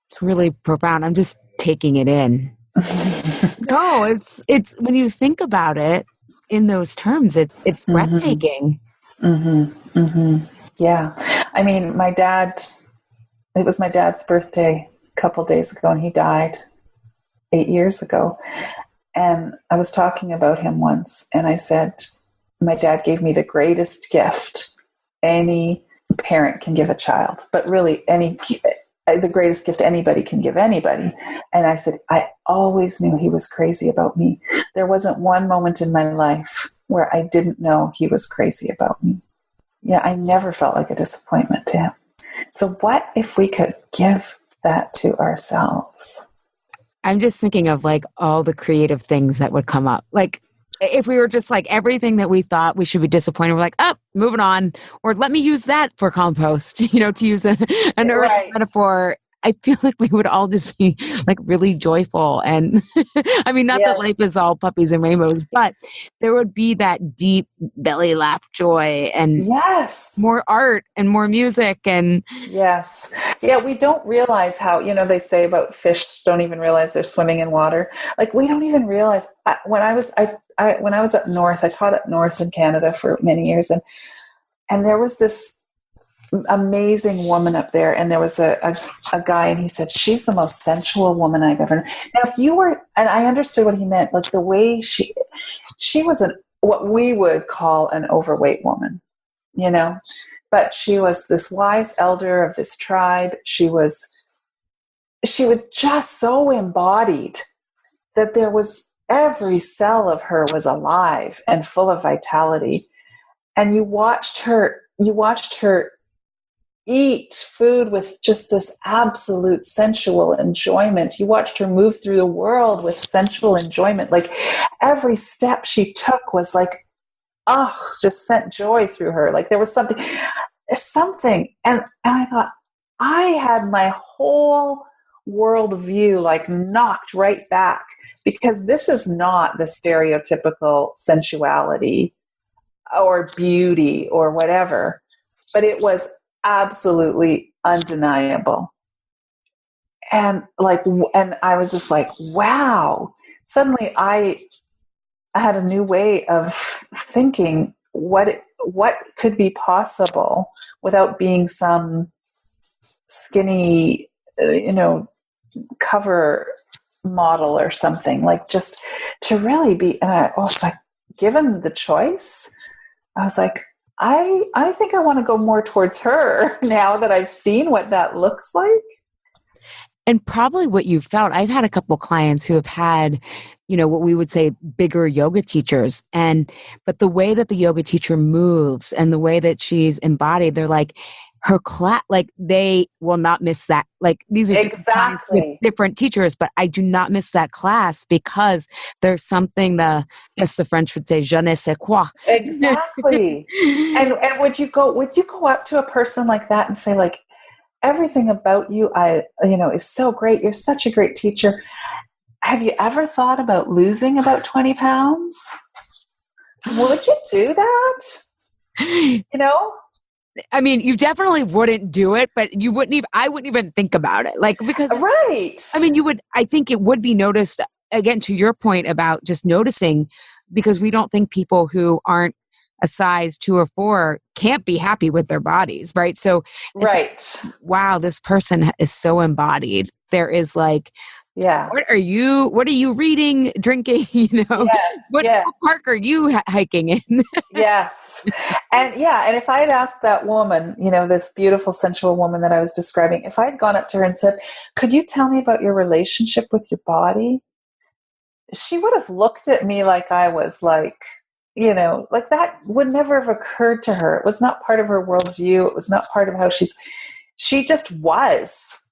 It's really profound. I'm just taking it in. No, it's when you think about it in those terms, it's breathtaking. Mm-hmm. Mm-hmm. Yeah. I mean, it was my dad's birthday a couple days ago, and he died 8 years ago. And I was talking about him once, and I said, my dad gave me the greatest gift any parent can give a child, but really the greatest gift anybody can give anybody. And I said, I always knew he was crazy about me. There wasn't one moment in my life where I didn't know he was crazy about me. Yeah, I never felt like a disappointment to him. So what if we could give that to ourselves? I'm just thinking of like all the creative things that would come up. Like if we were just like everything that we thought we should be disappointed, we're like, oh, moving on. Or let me use that for compost, to use an earth Right. metaphor. I feel like we would all just be like really joyful. And I mean, not that life is all puppies and rainbows, but there would be that deep belly laugh joy and more art and more music. And yes. Yeah, we don't realize how, they say about fish don't even realize they're swimming in water. Like we don't even realize. When I was up north, I taught up north in Canada for many years, and there was this amazing woman up there, and there was a guy, and he said, she's the most sensual woman I've ever known. Now, if you were, and I understood what he meant, like the way she was what we would call an overweight woman, but she was this wise elder of this tribe. She was just so embodied that there was every cell of her was alive and full of vitality. And you watched her eat food with just this absolute sensual enjoyment. You watched her move through the world with sensual enjoyment. Like every step she took was like, just sent joy through her. Like there was something. And I thought, I had my whole worldview like knocked right back, because this is not the stereotypical sensuality or beauty or whatever, but it was absolutely undeniable. And I was just like, wow. Suddenly I had a new way of thinking what could be possible without being some skinny, cover model or something. Like just to really be, and I was like, given the choice, I was like, I think I want to go more towards her now that I've seen what that looks like. And probably what you felt, I've had a couple clients who have had, what we would say bigger yoga teachers. But the way that the yoga teacher moves and the way that she's embodied, they're like, her class, like they will not miss that. Like these are exactly with different teachers, but I do not miss that class because there's something the French would say, je ne sais quoi. Exactly. and would you go up to a person like that and say like, everything about you, is so great. You're such a great teacher. Have you ever thought about losing about 20 pounds? Would you do that? I mean, you definitely wouldn't do it, but I wouldn't even think about it. Like, because, right. I mean, I think it would be noticed, again, to your point about just noticing, because we don't think people who aren't a size 2 or 4 can't be happy with their bodies, right? So, right. Like, wow, this person is so embodied. There is like, yeah. What are you reading, drinking? Yes, what park are you hiking in? Yes. And if I had asked that woman, this beautiful, sensual woman that I was describing, if I had gone up to her and said, could you tell me about your relationship with your body? She would have looked at me like I was like, like that would never have occurred to her. It was not part of her worldview. It was not part of how she just was,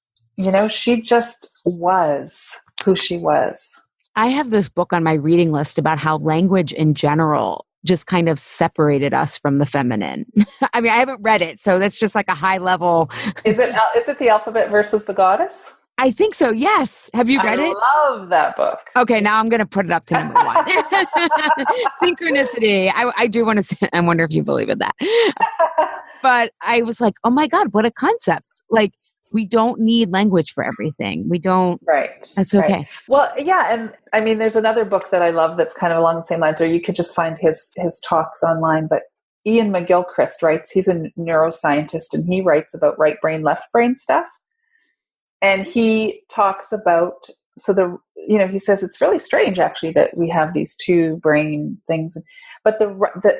she just was who she was. I have this book on my reading list about how language in general just kind of separated us from the feminine. I mean, I haven't read it, so that's just like a high level. Is it The Alphabet versus the Goddess? I think so, yes. Have you read it? I love that book. Okay, now I'm going to put it up to number one. Synchronicity. I do want to say, I wonder if you believe in that. But I was like, oh my God, what a concept. Like, we don't need language for everything. We don't. Right. That's okay. Right. Well, yeah. And I mean, there's another book that I love that's kind of along the same lines, or you could just find his talks online. But Ian McGilchrist writes, he's a neuroscientist, and he writes about right brain, left brain stuff. And he talks about, he says it's really strange actually that we have these two brain things. But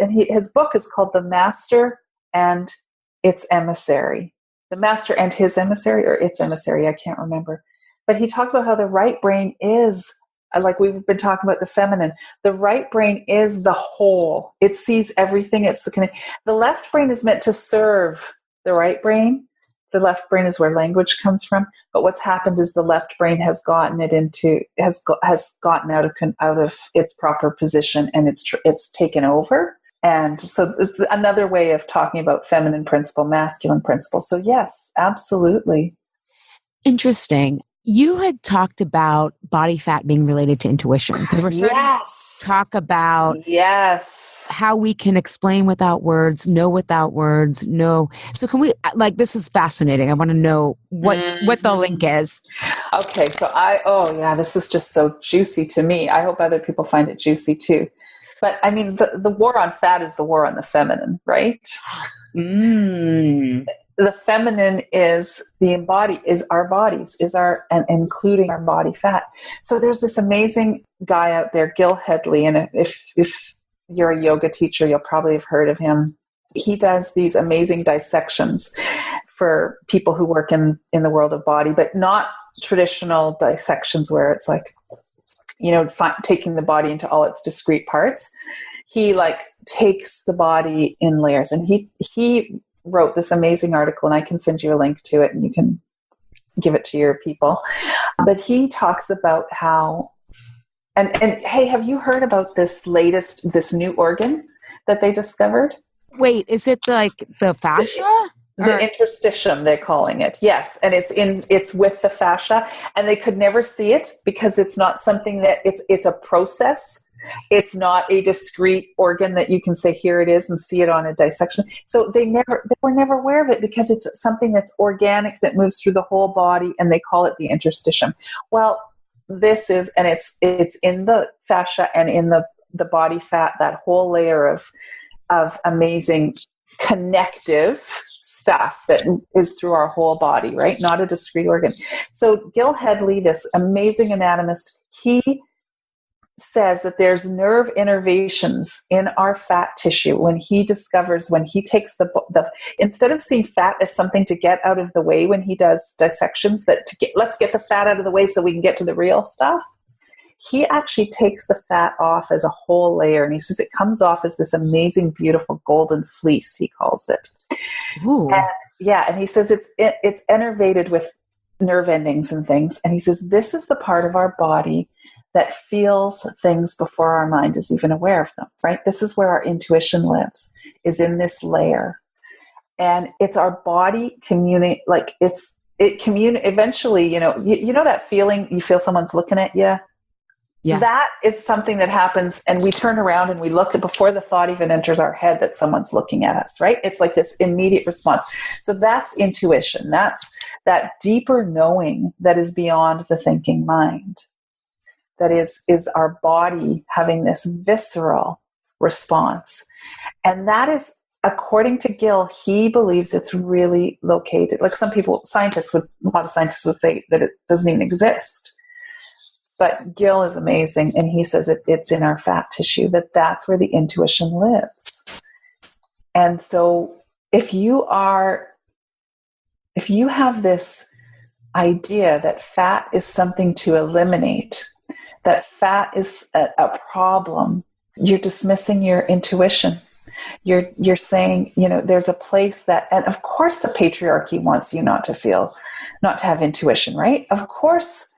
his book is called The Master and Its Emissary. The Master and His Emissary, or Its Emissary, I can't remember. But he talks about how the right brain is, like we've been talking about the feminine, the right brain is the whole. It sees everything. The left brain is meant to serve the right brain. The left brain is where language comes from. But what's happened is the left brain has gotten has gotten out of its proper position, and it's taken over. And so it's another way of talking about feminine principle, masculine principle. So yes, absolutely. Interesting. You had talked about body fat being related to intuition. Yes. Talk about how we can explain without words, know without words, know. So can we, this is fascinating. I want to know what the link is. Okay. So this is just so juicy to me. I hope other people find it juicy too. But I mean, the war on fat is the war on the feminine, right? The feminine is our bodies, and including our body fat. So there's this amazing guy out there, Gil Hedley, and if you're a yoga teacher, you'll probably have heard of him. He does these amazing dissections for people who work in the world of body, but not traditional dissections where it's like, taking the body into all its discrete parts. He takes the body in layers, and he wrote this amazing article, and I can send you a link to it and you can give it to your people. But he talks about how, and hey, have you heard about this new organ that they discovered? Wait, is it like the fascia? The interstitium, they're calling it. Yes. And it's with the fascia, and they could never see it because it's not something that it's a process. It's not a discrete organ that you can say, here it is, and see it on a dissection. So they were never aware of it because it's something that's organic that moves through the whole body, and they call it the interstitium. Well, this is, and it's in the fascia and in the body fat, that whole layer of amazing connective stuff that is through our whole body, right? Not a discrete organ. So Gil Hedley, this amazing anatomist, he says that there's nerve innervations in our fat tissue when he takes the instead of seeing fat as something to get out of the way when he does dissections, let's get the fat out of the way so we can get to the real stuff. He actually takes the fat off as a whole layer, and he says it comes off as this amazing, beautiful golden fleece, he calls it. Ooh. And he says it's innervated with nerve endings and things, and he says this is the part of our body that feels things before our mind is even aware of them, right? This is where our intuition lives, is in this layer. And it's our body eventually, you know that feeling you feel someone's looking at you? Yeah. That is something that happens, and we turn around and we look before the thought even enters our head that someone's looking at us, right? It's like this immediate response. So that's intuition. That's that deeper knowing that is beyond the thinking mind. That is our body having this visceral response. And that is, according to Gil, he believes it's really located. Like a lot of scientists would say that it doesn't even exist. But Gil is amazing, and he says it's in our fat tissue, that's where the intuition lives. And so if you have this idea that fat is something to eliminate, that fat is a problem, you're dismissing your intuition. You're saying, there's a place that, and of course the patriarchy wants you not to have intuition, right? Of course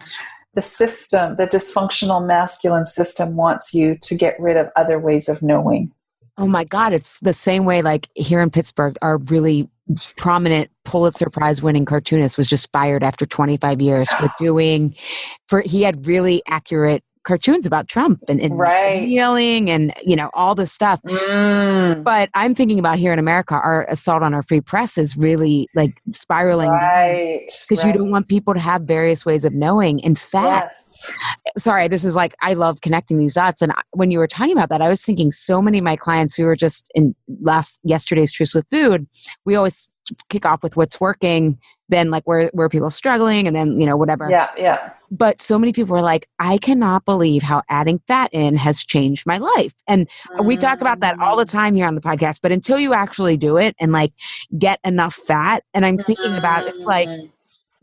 the system, the dysfunctional masculine system wants you to get rid of other ways of knowing. Oh my God. It's the same way, like here in Pittsburgh, our really prominent Pulitzer Prize winning cartoonist was just fired after 25 years he had really accurate cartoons about Trump and Right. kneeling and, all this stuff. But I'm thinking about here in America, our assault on our free press is really like spiraling down because you don't want people to have various ways of knowing. In fact, sorry, this is like, I love connecting these dots. And when you were talking about that, I was thinking so many of my clients, we were just in yesterday's Truth with Food. We always kick off with what's working, then like where people are struggling, and then, whatever. Yeah. But so many people were like, I cannot believe how adding fat in has changed my life. And we talk about that all the time here on the podcast, but until you actually do it and like get enough fat, and I'm thinking about it's like,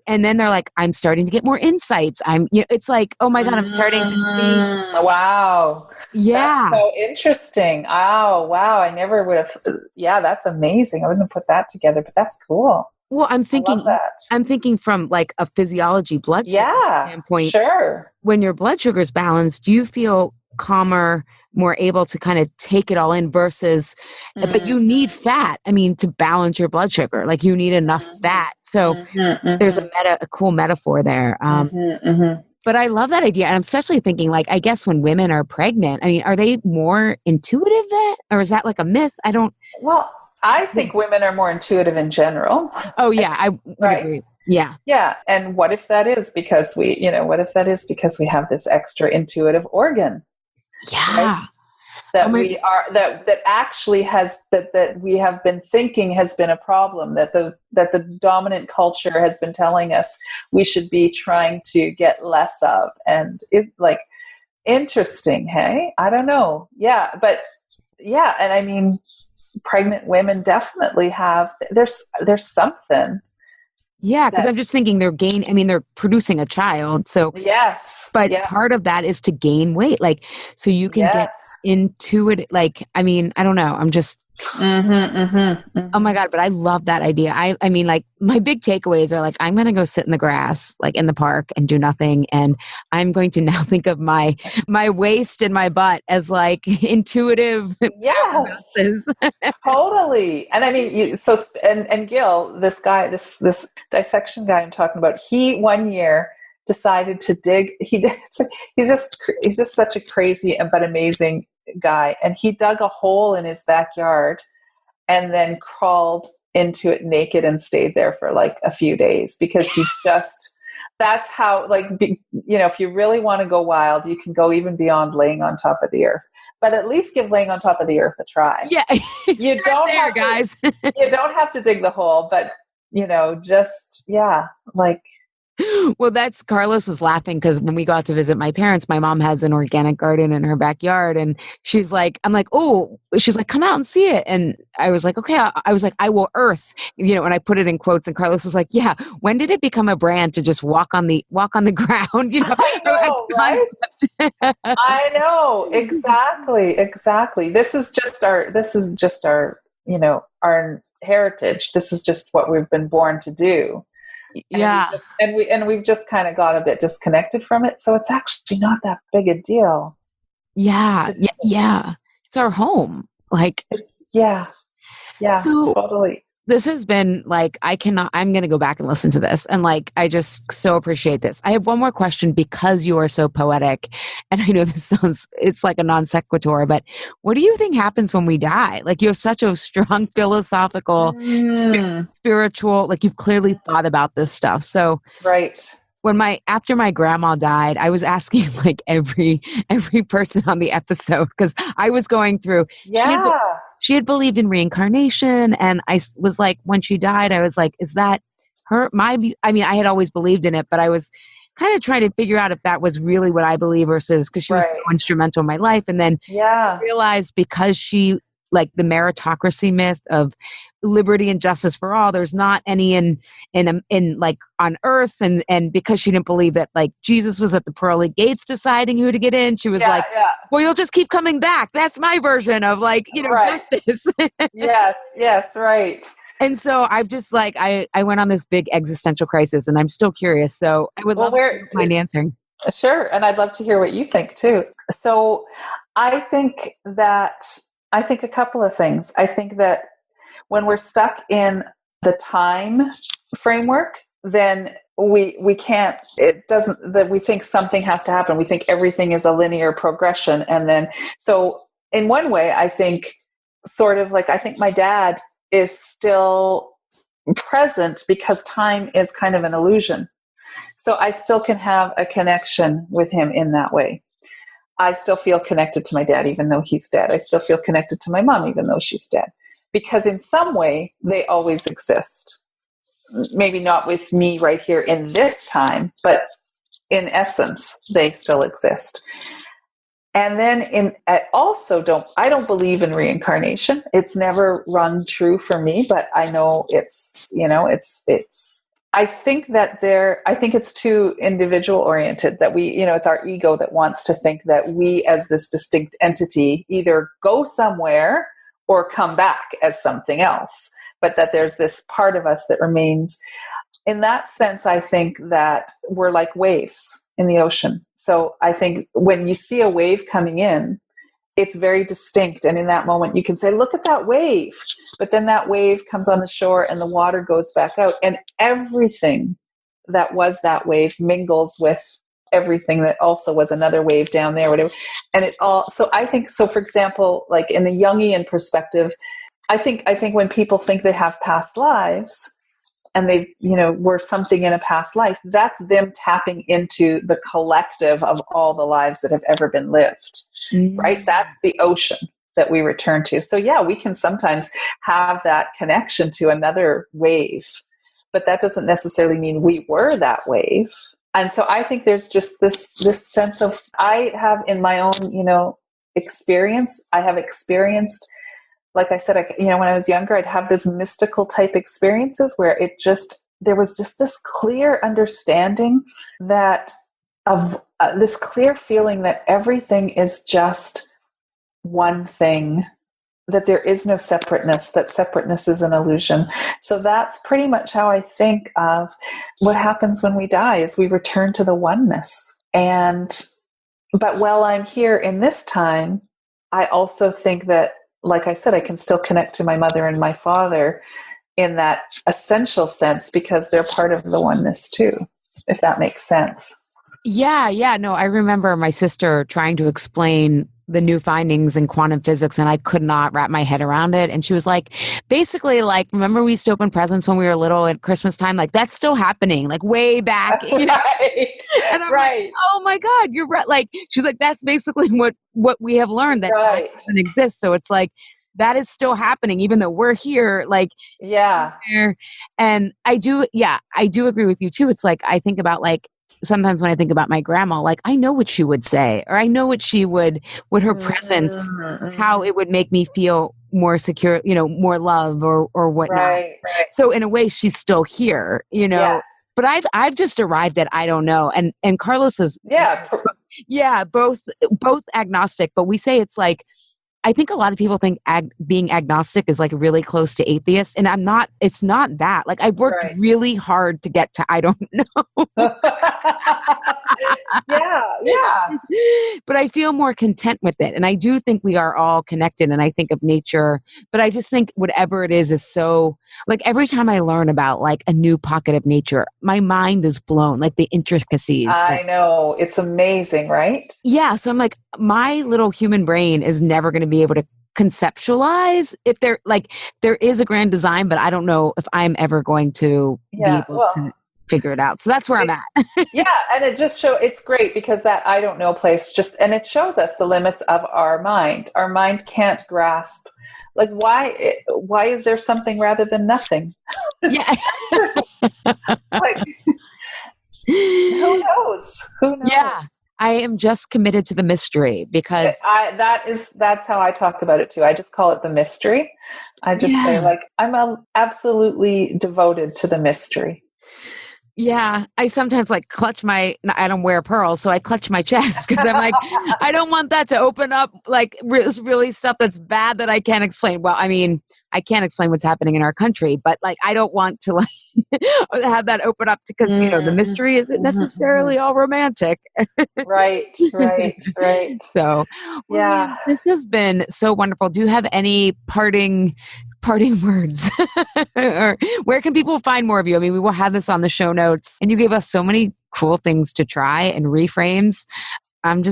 and then they're like, I'm starting to get more insights. It's like, oh my God, I'm starting to see. Wow. Yeah. That's so interesting. Oh, wow. I never would have. Yeah, that's amazing. I wouldn't have put that together, but that's cool. Well, I'm thinking from like a physiology blood sugar standpoint. Sure. When your blood sugar is balanced, you feel calmer, more able to kind of take it all in versus, but you need fat. I mean, to balance your blood sugar, like you need enough fat. So there's a cool metaphor there. But I love that idea. And I'm especially thinking like, I guess when women are pregnant, I mean, are they more intuitive then? Or is that like a myth? Well, I think women are more intuitive in general. Oh yeah, I would agree. Yeah. Yeah. And what if that is because we have this extra intuitive organ? Yeah. Right? That we have been thinking has been a problem, that the dominant culture has been telling us we should be trying to get less of. And it like interesting, hey? I don't know. Yeah, but yeah, and I mean pregnant women definitely have there's something. Yeah, because I'm just thinking they're producing a child. So yes. But part of that is to gain weight. Like, so you can get into it. Like, I mean, I don't know. I'm just, oh my God, but I love that idea. I mean, like my big takeaways are like, I'm going to go sit in the grass, like in the park and do nothing. And I'm going to now think of my waist and my butt as like intuitive. Yes, totally. And I mean, and Gil, this guy, this dissection guy I'm talking about, he one year decided to dig. He's just such a crazy but amazing guy. And he dug a hole in his backyard and then crawled into it naked and stayed there for like a few days because that's how, like, if you really want to go wild, you can go even beyond laying on top of the earth, but at least give laying on top of the earth a try. Yeah. You don't have guys. You don't have to dig the hole, but well, that's Carlos was laughing because when we got to visit my parents, my mom has an organic garden in her backyard, and she's like, I'm like, oh, she's like, come out and see it. And I was like, okay. I was like, I will earth, and I put it in quotes, and Carlos was like, yeah, when did it become a brand to just walk on the ground? I know, right? I know, exactly. This is just our, our heritage. This is just what we've been born to do. Yeah. And we've just kind of got a bit disconnected from it. So it's actually not that big a deal. Yeah. Yeah. It's our home. Like yeah, so totally. This has been like, I'm going to go back and listen to this. And like, I just so appreciate this. I have one more question because you are so poetic. And I know it's like a non sequitur, but what do you think happens when we die? Like you have such a strong philosophical, spiritual, like you've clearly thought about this stuff. So right. After my grandma died, I was asking like every person on the episode because I was going through, she had believed in reincarnation. And I was like, when she died, I was like, is that her? I mean, I had always believed in it, but I was kind of trying to figure out if that was really what I believe versus because she was so instrumental in my life. And then I realized because she, like the meritocracy myth of liberty and justice for all, there's not any in like on earth. And because she didn't believe that like Jesus was at the pearly gates deciding who to get in, she was well, you'll just keep coming back. That's my version of like, justice. Yes. Right. And so I've just like, I went on this big existential crisis and I'm still curious. So I would love to mind answering. Sure. And I'd love to hear what you think too. So I think that, I think a couple of things. I think that when we're stuck in the time framework, then we can't, it doesn't, that we think something has to happen. We think everything is a linear progression. And then, so in one way, I think sort of like, I think my dad is still present because time is kind of an illusion. So I still can have a connection with him in that way. I still feel connected to my dad, even though he's dead. I still feel connected to my mom, even though she's dead. Because in some way, they always exist. Maybe not with me right here in this time, but in essence, they still exist. And then I don't believe in reincarnation. It's never rung true for me, but I know I think it's too individual oriented, that it's our ego that wants to think that we as this distinct entity either go somewhere or come back as something else, but that there's this part of us that remains. In that sense, I think that we're like waves in the ocean. So I think when you see a wave coming in, it's very distinct. And in that moment, you can say, look at that wave. But then that wave comes on the shore and the water goes back out. And everything that was that wave mingles with everything that also was another wave down there, whatever. And it all, so I think, so for example, like in the Jungian perspective, I think when people think they have past lives, and they, were something in a past life, that's them tapping into the collective of all the lives that have ever been lived, right? That's the ocean that we return to. So yeah, we can sometimes have that connection to another wave, but that doesn't necessarily mean we were that wave. And so I think there's just this sense of, I have in my own, experience, I have experienced, like I said, when I was younger, I'd have this mystical type experiences where there was just this clear understanding that of this clear feeling that everything is just one thing, that there is no separateness, that separateness is an illusion. So that's pretty much how I think of what happens when we die, is we return to the oneness. But while I'm here in this time, I also think that, like I said, I can still connect to my mother and my father in that essential sense, because they're part of the oneness too, if that makes sense. Yeah. No, I remember my sister trying to explain the new findings in quantum physics, and I could not wrap my head around it. And she was like, basically, like, remember we used to open presents when we were little at Christmas time? Like, that's still happening, like way back. Right. And I'm right. like, oh my God, you're right. Like, she's like, that's basically what we have learned, that time doesn't exist. So it's like, that is still happening, even though we're here. Like, yeah. And I do agree with you too. It's like, I think about, like, sometimes when I think about my grandma, like, I know what she would say, or I know what she would her presence, how it would make me feel more secure, more love or whatnot. Right. So in a way, she's still here, Yes. But I've just arrived at, I don't know. And Carlos is, both agnostic, but we say it's like, I think a lot of people think being agnostic is like really close to atheist, and I'm not. It's not that. Like, I've worked really hard to get to I don't know. yeah. But I feel more content with it, and I do think we are all connected. And I think of nature, but I just think whatever it is so. Like, every time I learn about like a new pocket of nature, my mind is blown. Like the intricacies. I know, it's amazing, right? Yeah. So I'm like, my little human brain is never going to be able to conceptualize if there is a grand design, but I don't know if I'm ever going to be able to figure it out. So that's where I'm at. Yeah. And it's great because that I don't know place and it shows us the limits of our mind. Our mind can't grasp, like, why is there something rather than nothing? Yeah. Like, who knows? Yeah. I am just committed to the mystery, because that's how I talk about it too. I just call it the mystery. I just say, like, I'm absolutely devoted to the mystery. Yeah, I sometimes like clutch I don't wear pearls, so I clutch my chest because I'm like, I don't want that to open up like really stuff that's bad that I can't explain. Well, I mean, I can't explain what's happening in our country, but like, I don't want to like have that open up because, the Mm-hmm, mystery isn't mm-hmm. necessarily all romantic. Right, right, right. So, well, Yeah. Liam, this has been so wonderful. Do you have any parting words? Or where can people find more of you? I mean, we will have this on the show notes, and you gave us so many cool things to try and reframes. I'm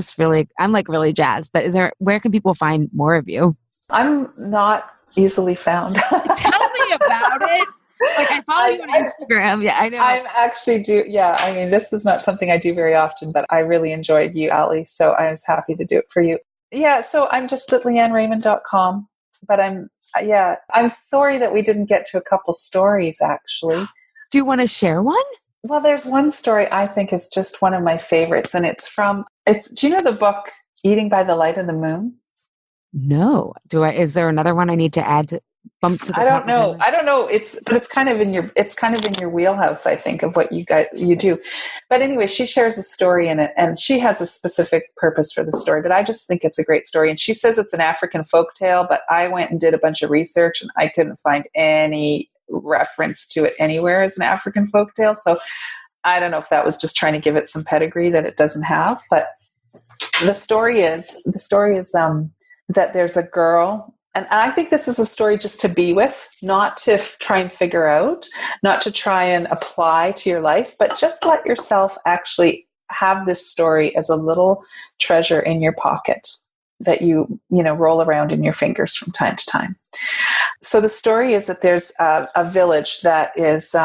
like really jazzed. But where can people find more of you? I'm not easily found. Tell me about it. Like, I follow I, you on I Instagram. Yeah, I know. I'm actually do. Yeah, I mean, this is not something I do very often, but I really enjoyed you, Ali. So I was happy to do it for you. Yeah, so I'm just at lianneraymond.com. But I'm sorry that we didn't get to a couple stories actually. Do you want to share one? Well, there's one story I think is just one of my favorites, and do you know the book Eating by the Light of the Moon? No. Is there another one I need to add to bump to the I top don't of my know. list? I don't know. It's kind of in your wheelhouse, I think, of what you do. But anyway, she shares a story in it, and she has a specific purpose for the story. But I just think it's a great story. And she says it's an African folktale, but I went and did a bunch of research, and I couldn't find any reference to it anywhere as an African folktale. So I don't know if that was just trying to give it some pedigree that it doesn't have. But the story is that there's a girl. And I think this is a story just to be with, not to try and figure out, not to try and apply to your life, but just let yourself actually have this story as a little treasure in your pocket that you roll around in your fingers from time to time. So the story is that there's a village that is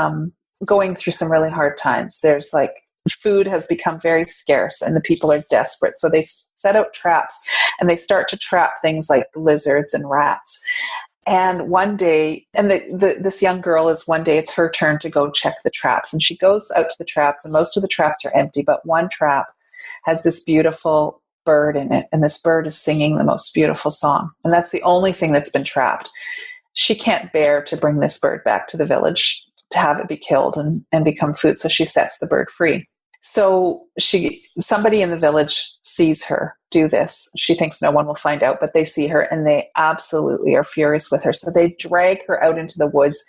going through some really hard times. There's like food has become very scarce and the people are desperate. So they set out traps and they start to trap things like lizards and rats. And one day, this young girl it's her turn to go check the traps. And she goes out to the traps and most of the traps are empty, but one trap has this beautiful bird in it. And this bird is singing the most beautiful song. And that's the only thing that's been trapped. She can't bear to bring this bird back to the village to have it be killed and become food. So she sets the bird free. So somebody in the village sees her do this. She thinks no one will find out, but they see her and they absolutely are furious with her. So they drag her out into the woods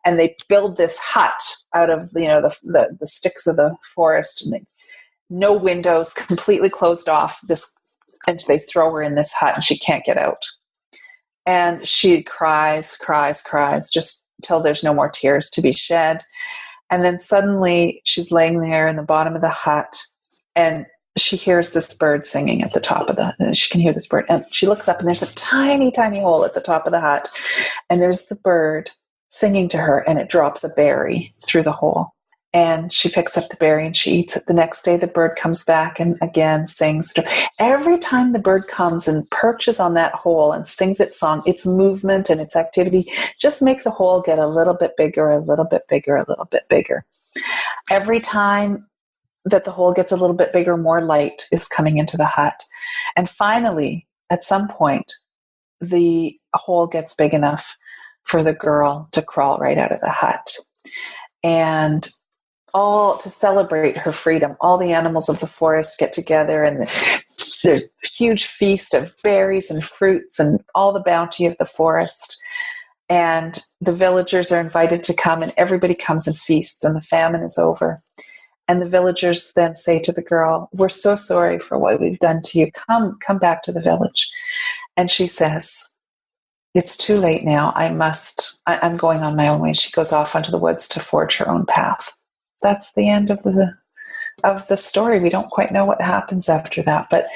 and they build this hut out of the sticks of the forest, and no windows, completely closed off. And they throw her in this hut and she can't get out. And she cries, just till there's no more tears to be shed. And then suddenly she's laying there in the bottom of the hut and she hears this bird singing at the top of she can hear this bird. And she looks up and there's a tiny, tiny hole at the top of the hut. And there's the bird singing to her and it drops a berry through the hole. And she picks up the berry and she eats it. The next day, the bird comes back and again sings. Every time the bird comes and perches on that hole and sings its song, its movement and its activity just make the hole get a little bit bigger, a little bit bigger, a little bit bigger. Every time that the hole gets a little bit bigger, more light is coming into the hut. And finally, at some point, the hole gets big enough for the girl to crawl right out of the hut. And all to celebrate her freedom. All the animals of the forest get together and there's a huge feast of berries and fruits and all the bounty of the forest. And the villagers are invited to come and everybody comes and feasts and the famine is over. And the villagers then say to the girl, "We're so sorry for what we've done to you. Come back to the village." And she says, "It's too late now. I'm going on my own way." She goes off onto the woods to forge her own path. That's the end of the story. We don't quite know what happens after that, but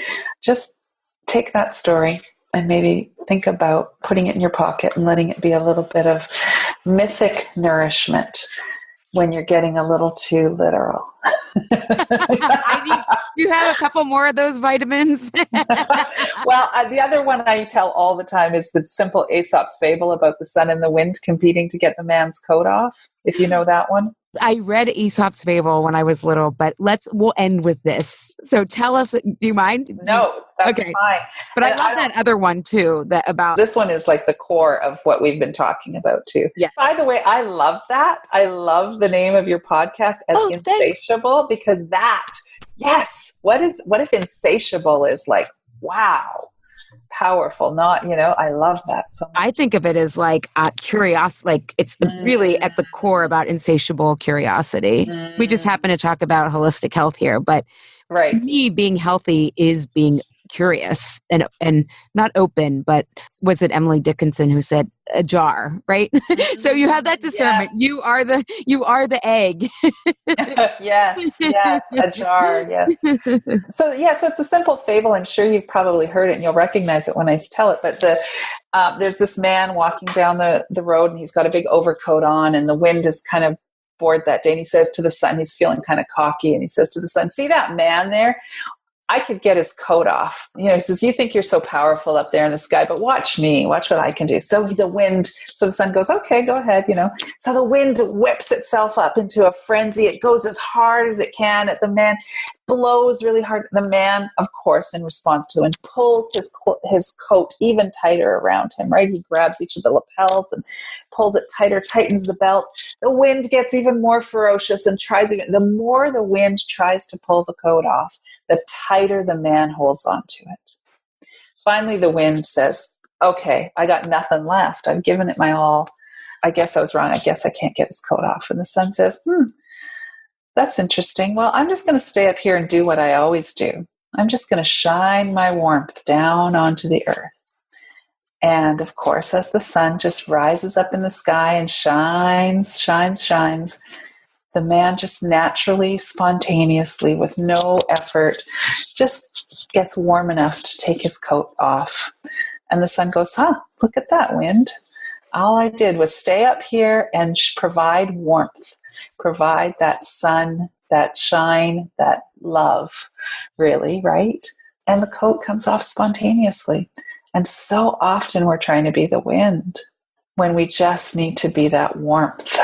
just take that story and maybe think about putting it in your pocket and letting it be a little bit of mythic nourishment when you're getting a little too literal. You have a couple more of those vitamins. Well, the other one I tell all the time is the simple Aesop's fable about the sun and the wind competing to get the man's coat off, if you know that one. I read Aesop's Fable when I was little, but we'll end with this. So tell us, do you mind? No, that's okay. fine. But I love that other one too, that about this one is like the core of what we've been talking about too. Yeah. By the way, I love that. I love the name of your podcast as Insatiable, because yes, what if insatiable is like, wow, powerful, not, I love that so much. I think of it as like curiosity, like it's really at the core about insatiable curiosity. We just happen to talk about holistic health here, but to me, being healthy is being curious and not open, but was it Emily Dickinson who said ajar, right? So you have that discernment. Yes. You are the egg. yes, ajar, yes. So it's a simple fable. I'm sure you've probably heard it and you'll recognize it when I tell it. But there's this man walking down the road and he's got a big overcoat on and the wind is kind of bored that day. And he says to the sun, he's feeling kind of cocky, and he says to the sun, "See that man there? I could get his coat off." He says, "You think you're so powerful up there in the sky, but watch me, watch what I can do." So the sun goes, "Okay, go ahead." So the wind whips itself up into a frenzy. It goes as hard as it can at the man, blows really hard. The man, of course, in response to the wind, pulls his coat even tighter around him, right? He grabs each of the lapels and pulls it tighter, tightens the belt. The wind gets even more ferocious and the more the wind tries to pull the coat off, the tighter the man holds on to it. Finally, the wind says, "Okay, I got nothing left. I've given it my all. I guess I was wrong. I guess I can't get his coat off." And the sun says, "That's interesting. Well, I'm just going to stay up here and do what I always do. I'm just going to shine my warmth down onto the earth." And of course, as the sun just rises up in the sky and shines, the man just naturally, spontaneously, with no effort, just gets warm enough to take his coat off. And the sun goes, "Look at that, wind. All I did was stay up here and provide warmth, provide that sun, that shine, that love, really, right? And the coat comes off spontaneously." And so often we're trying to be the wind when we just need to be that warmth.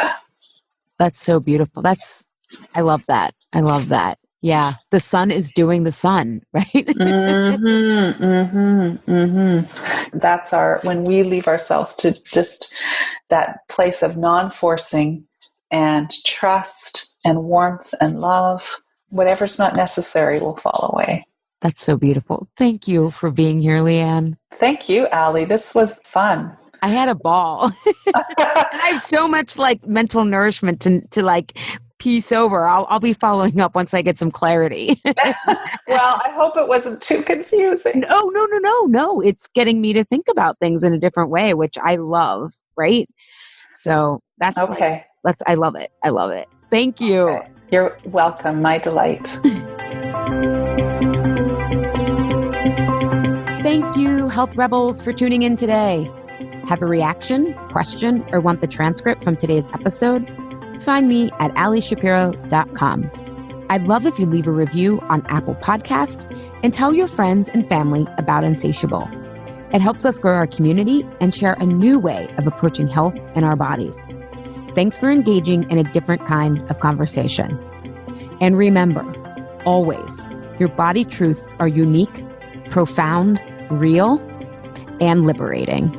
That's so beautiful. I love that. I love that. Yeah. The sun is doing the sun, right? That's when we leave ourselves to just that place of non-forcing and trust and warmth and love, whatever's not necessary will fall away. That's so beautiful. Thank you for being here, Lianne. Thank you, Allie. This was fun. I had a ball. I have so much mental nourishment to piece over. I'll be following up once I get some clarity. Well, I hope it wasn't too confusing. No. It's getting me to think about things in a different way, which I love, right? So that's okay. I love it. I love it. Thank you. Okay. You're welcome. My delight. Thank you, Health Rebels, for tuning in today. Have a reaction, question, or want the transcript from today's episode? Find me at allyshapiro.com. I'd love if you leave a review on Apple Podcast and tell your friends and family about Insatiable. It helps us grow our community and share a new way of approaching health in our bodies. Thanks for engaging in a different kind of conversation. And remember, always, your body truths are unique, profound, real, and liberating.